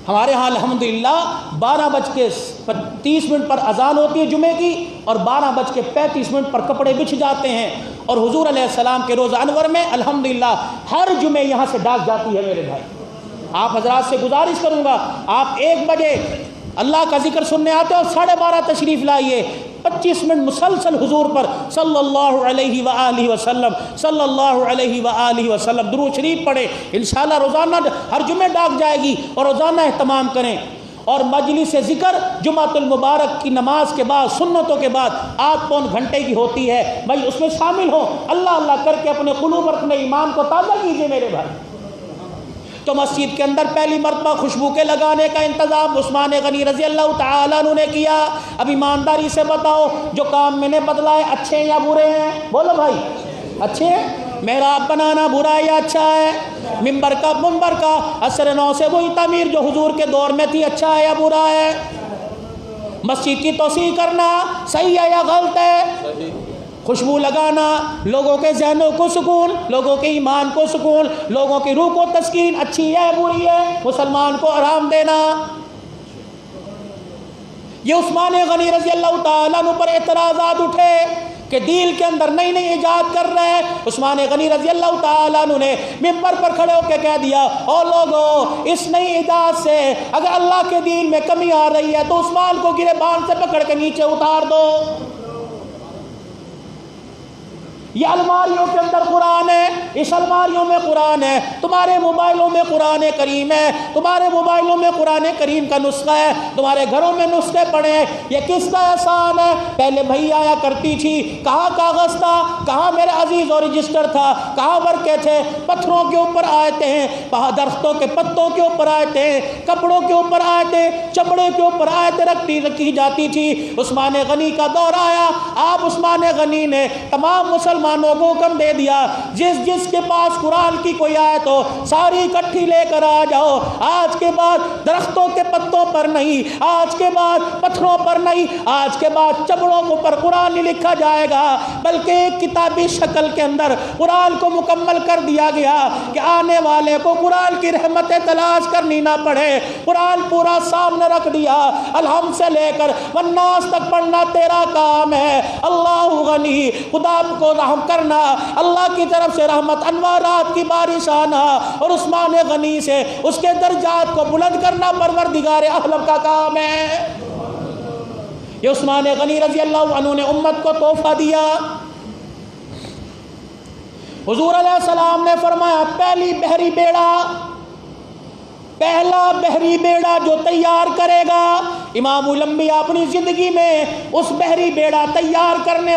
ہمارے ہاں الحمدللہ 12:30 پر اذان ہوتی ہے جمعے کی، اور 12:35 پر کپڑے بچھ جاتے ہیں، اور حضور علیہ السلام کے روزہ انور میں الحمدللہ ہر جمعے یہاں سے ڈاک جاتی ہے۔ میرے بھائی، آپ حضرات سے گزارش کروں گا، آپ 1 بجے اللہ کا ذکر سننے آتے ہو، 12:30 تشریف لائیے، 25 منٹ مسلسل حضور پر صلی اللہ علیہ وآلہ وسلم، صلی اللہ علیہ وآلہ وسلم درود شریف پڑھیں۔ انشاءاللہ روزانہ ہر جمعے ڈاک جائے گی، اور روزانہ اہتمام کریں۔ اور مجلس ذکر جمعۃ المبارک کی نماز کے بعد، سنتوں کے بعد 8-پون گھنٹے کی ہوتی ہے، بھائی اس میں شامل ہوں، اللہ اللہ کر کے اپنے قلوب اور اپنے ایمان کو تازہ کیجیے میرے بھائی۔ تو مسجد کے اندر پہلی مرتبہ خوشبو کے لگانے کا انتظام عثمان غنی رضی اللہ تعالیٰ عنہ نے کیا۔ اب ایمانداری سے بتاؤ، جو کام میں نے بدلائے اچھے ہیں یا برے ہیں؟ بولو بھائی، اچھے ہیں؟ محراب بنانا برا ہے یا اچھا ہے؟ منبر کا عصر نو سے وہی تعمیر جو حضور کے دور میں تھی، اچھا ہے یا برا ہے؟ مسجد کی توسیع کرنا صحیح ہے یا غلط ہے؟ خوشبو لگانا لوگوں کے ذہنوں کو سکون، لوگوں کے ایمان کو سکون، لوگوں کی روح کو تسکین، اچھی ہے بری ہے؟ مسلمان کو آرام دینا۔ یہ عثمان غنی رضی اللہ تعالیٰ عنہ پر اعتراضات اٹھے کہ دین کے اندر نئی نئی ایجاد کر رہے ہیں۔ عثمان غنی رضی اللہ تعالیٰ عنہ نے ممبر پر کھڑے ہو کے کہہ دیا، او لوگو، اس نئی ایجاد سے اگر اللہ کے دین میں کمی آ رہی ہے تو عثمان کو گریبان سے پکڑ کے نیچے اتار دو۔ یہ الماریوں کے اندر قرآن ہے، اس الماریوں میں قرآن ہے، تمہارے موبائلوں میں قرآن کریم ہے، تمہارے موبائلوں میں قرآن کریم کا نسخہ ہے، تمہارے گھروں میں نسخے پڑے ہیں۔ یہ کس کا احسان ہے؟ پہلے بھئی آیا کرتی تھی، کہاں کاغذ تھا، کہاں میرے عزیز اور رجسٹر تھا، کہاں ورقے تھے، پتھروں کے اوپر آیتیں ہیں، درختوں کے پتوں کے اوپر آیتیں ہیں، کپڑوں کے اوپر آیتیں، چمڑے کے اوپر آیتیں رکھی جاتی تھی۔ عثمان غنی کا دور آیا، آپ عثمان غنی نے تمام مسلمانوں کو حکم دے دیا، جس کے پاس قرآن کی کوئی آیت ہو ساری اکٹھی لے کر آ جاؤ۔ آج کے بعد درختوں کے پتوں پر نہیں، آج کے بعد پتھروں پر نہیں، آج کے بعد چمڑوں کے اوپر قرآن نہیں لکھا جائے گا، بلکہ ایک کتابی شکل کے اندر قرآن کو مکمل کر دیا گیا کہ آنے والے کو قرآن کی رحمتیں تلاش کرنی نہ پڑے۔ قرآن پورا سامنے رکھ دیا، الحمد سے لے کر والناس تک پڑھنا تیرا کام ہے۔ اللہ غنی، خدا کو رحم کرنا، اللہ کی طرف سے رحمت انوارات کی بارش آنا، اور عثمان غنی سے اس کے درجات کو بلند کرنا پروردگار عالم کا کام ہے۔ یہ عثمان غنی رضی اللہ عنہ نے امت کو تحفہ دیا۔ حضور علیہ السلام نے فرمایا پہلا بحری بیڑا جو تیار کرے گا، امام الانبیاء اپنی زندگی میں اس بحری بیڑا تیار کرنے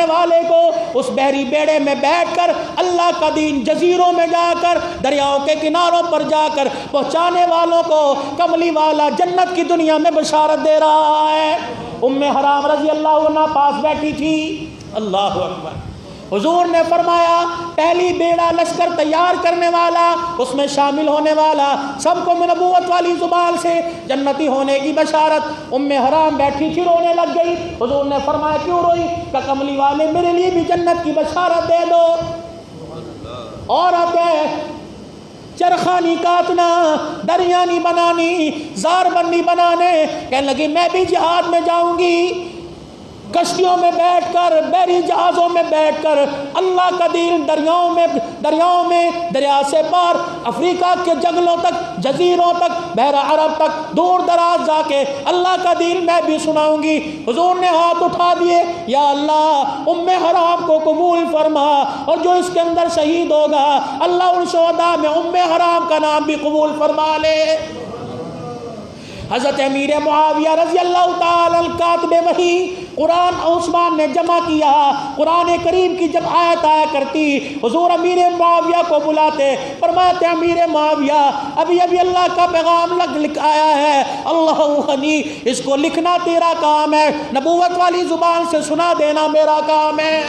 والے کو اس بحری بیڑے میں بیٹھ کر اللہ کا دین جزیروں میں جا کر، دریاؤں کے کناروں پر جا کر پہنچانے والوں کو کملی والا جنت کی دنیا میں بشارت دے رہا ہے۔ ام حرام رضی اللہ عنہ پاس بیٹھی تھی۔ اللہ اکبر۔ حضور نے فرمایا پہلی بیڑا لشکر تیار کرنے والا، اس میں شامل ہونے والا، سب کو نبوت والی زبان سے جنتی ہونے کی بشارت۔ ام حرام بیٹھی تھی، رونے لگ گئی۔ حضور نے فرمایا کیوں روئی؟ کہ کملی والے میرے لیے بھی جنت کی بشارت دے دو۔ عورت ہے، چرخہ نہیں کاٹنا، دریا نہیں بنانی، زار بندی بنانے، کہنے لگی میں بھی جہاد میں جاؤں گی، کشتیوں میں بیٹھ کر، بحری جہازوں میں بیٹھ کر اللہ کا دین دریاؤں میں دریا سے پار افریقہ کے جنگلوں تک، جزیروں تک، بحر عرب تک، دور دراز جا کے اللہ کا دین میں بھی سناؤں گی۔ حضور نے ہاتھ اٹھا دیے، یا اللہ ام حرام کو قبول فرما، اور جو اس کے اندر شہید ہوگا اللہ ان شہداء میں ام حرام کا نام بھی قبول فرما لے۔ حضرت امیر معاویہ رضی اللہ تعالی عنہ کاتب وحی، قرآن عثمان نے جمع کیا، قرآن کریم کی جب آیت آیا کرتی حضور امیر معاویہ کو بلاتے، فرماتے امیر معاویہ ابھی اللہ کا پیغام لکھ آیا ہے، اللہ غنی، اس کو لکھنا تیرا کام ہے، نبوت والی زبان سے سنا دینا میرا کام ہے۔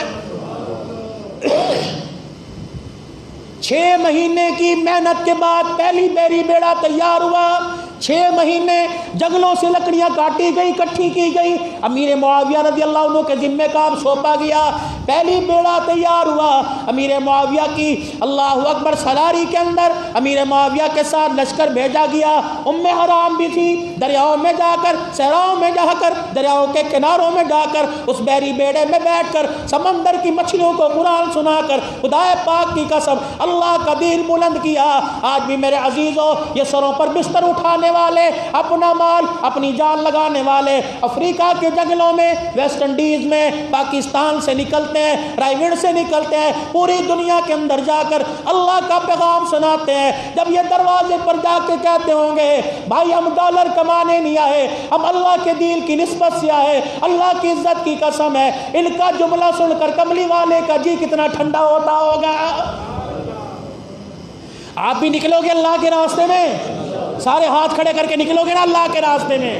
6 مہینے کی محنت کے بعد پہلی بحری بیڑا تیار ہوا۔ 6 مہینے جنگلوں سے لکڑیاں کاٹی گئی، اکٹھی کی گئی، امیر معاویہ رضی اللہ عنہ کے ذمہ کام سونپا گیا، پہلی بیڑا تیار ہوا۔ امیر معاویہ کی اللہ اکبر سالاری کے اندر امیر معاویہ کے ساتھ لشکر بھیجا گیا۔ ام حرام بھی تھی، دریاؤں میں جا کر، صحراؤں میں جا کر، دریاؤں کے کناروں میں جا کر اس بحری بیڑے میں بیٹھ کر سمندر کی مچھلیوں کو قرآن سنا کر خدا پاک کی قسم اللہ کا دین بلند کیا۔ آج بھی میرے عزیزوں یہ سروں پر بستر اٹھانے والے، اپنا مال اپنی جان لگانے والے افریقہ کے جنگلوں میں، ویسٹ انڈیز میں، پاکستان سے نکلتے ہیں، رائیوڈ سے نکلتے ہیں، پوری دنیا کے اندر جا کر اللہ کا پیغام سناتے ہیں۔ جب یہ دروازے پر جا کے کہتے ہوں گے بھائی ہم ڈالر کمانے نہیں آئے، ہم اللہ کے دین کی نسبت سے آئے، اللہ کی عزت کی قسم ہے، ان کا جملہ سن کر کملی والے کا جی کتنا ٹھنڈا ہوتا ہوگا۔ آپ بھی نکلو گے اللہ کے راستے میں، سارے ہاتھ کھڑے کر کے نکلو گے نا اللہ کے راستے میں،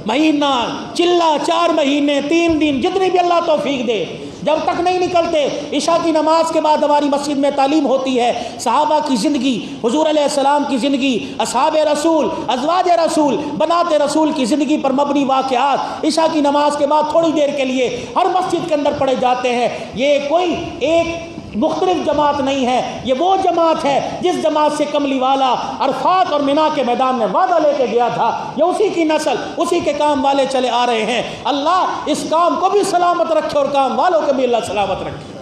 مہینہ چلہ 4 مہینے 3 دن جتنی بھی اللہ توفیق دے، جب تک نہیں نکلتے۔ عشاء کی نماز کے بعد ہماری مسجد میں تعلیم ہوتی ہے، صحابہ کی زندگی، حضور علیہ السلام کی زندگی، اصحاب رسول، ازواج رسول، بنات رسول کی زندگی پر مبنی واقعات عشاء کی نماز کے بعد تھوڑی دیر کے لیے ہر مسجد کے اندر پڑھے جاتے ہیں۔ یہ کوئی ایک مختلف جماعت نہیں ہے، یہ وہ جماعت ہے جس جماعت سے کملی والا عرفات اور منا کے میدان میں وعدہ لے کے گیا تھا، یہ اسی کی نسل، اسی کے کام والے چلے آ رہے ہیں۔ اللہ اس کام کو بھی سلامت رکھے اور کام والوں کو بھی اللہ سلامت رکھے۔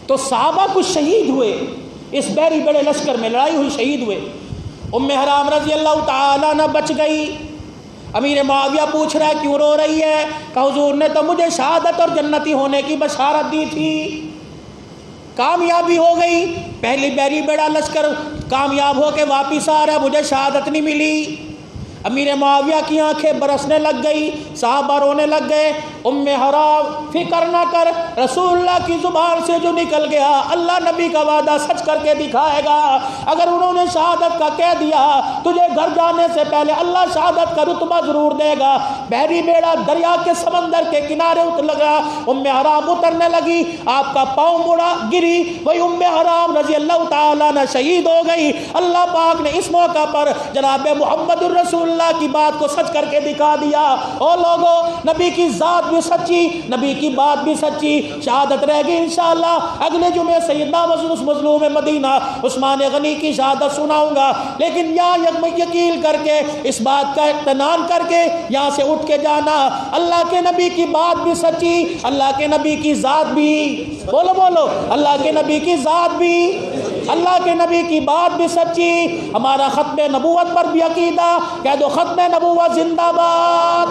تو صحابہ کچھ شہید ہوئے اس بحری بڑے لشکر میں، لڑائی ہوئی، شہید ہوئے۔ ام حرام رضی اللہ تعالیٰ عنہ بچ گئی۔ امیر معاویہ پوچھ رہا ہے کیوں رو رہی ہے؟ کہ حضور نے تو مجھے شہادت اور جنتی ہونے کی بشارت دی تھی، کامیابی ہو گئی، پہلی بحری بیڑا لشکر کامیاب ہو کے واپس آ رہا ہے، مجھے شہادت نہیں ملی۔ امیر معاویہ کی آنکھیں برسنے لگ گئی، صحابہ رونے لگ گئے۔ ام حرام فکر نہ کر، رسول اللہ کی زبان سے جو نکل گیا اللہ نبی کا وعدہ سچ کر کے دکھائے گا۔ اگر انہوں نے شہادت کا کہہ دیا تجھے گھر جانے سے پہلے اللہ شہادت کا رتبہ ضرور دے گا۔ بحری بیڑا دریا کے سمندر کے کنارے اتر لگا، ام حرام اترنے لگی، آپ کا پاؤں مڑا، گری، وہی ام حرام رضی اللہ تعالیٰ عنہ شہید ہو گئی۔ اللہ پاک نے اس موقع پر جناب محمد الرسول اللہ کی بات کو سچ کر کے دکھا دیا۔ او لوگو، نبی کی ذات بھی سچی، نبی کی بات بھی سچی، شہادت رہ گئی انشاءاللہ اگلے جمعے سیدنا مظلوم مدینہ عثمان غنی کی شہادت سناؤں گا۔ لیکن یہاں یقین کر کے اس بات کا اطمینان کر کے یہاں سے اٹھ کے جانا، اللہ کے نبی کی بات بھی سچی، اللہ کے نبی کی ذات بھی، بولو بولو، اللہ کے نبی کی ذات بھی، اللہ کے نبی کی بات بھی سچی۔ ہمارا ختم نبوت پر بھی عقیدہ، کہہ دو ختم نبوت زندہ باد،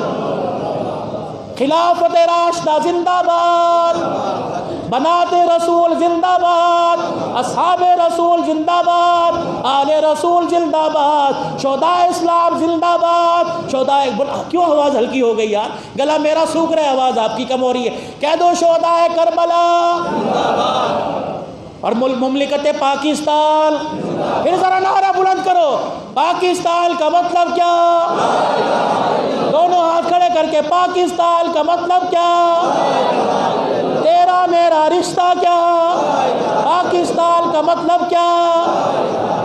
خلافت راشدہ زندہ باد، بنات رسول زندہ باد، اصحاب رسول زندہ باد، آل رسول زندہ باد، شہداء اسلام زندہ باد، شہداء کیوں آواز ہلکی ہو گئی یار؟ گلا میرا سوکھ رہا ہے، آواز آپ کی کم ہو رہی ہے۔ کہہ دو شہداء کربلا اور مملکت پاکستان، پھر ذرا نعرہ بلند کرو، پاکستان کا مطلب کیا؟ دونوں ہاتھ کھڑے کر کے، پاکستان کا مطلب کیا؟ تیرا میرا رشتہ کیا؟ پاکستان کا مطلب کیا؟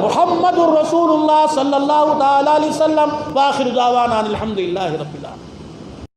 محمد الرسول اللہ صلی اللہ تعالی علیہ وسلم۔ وآخر دعوانا الحمدللہ رب العالمین۔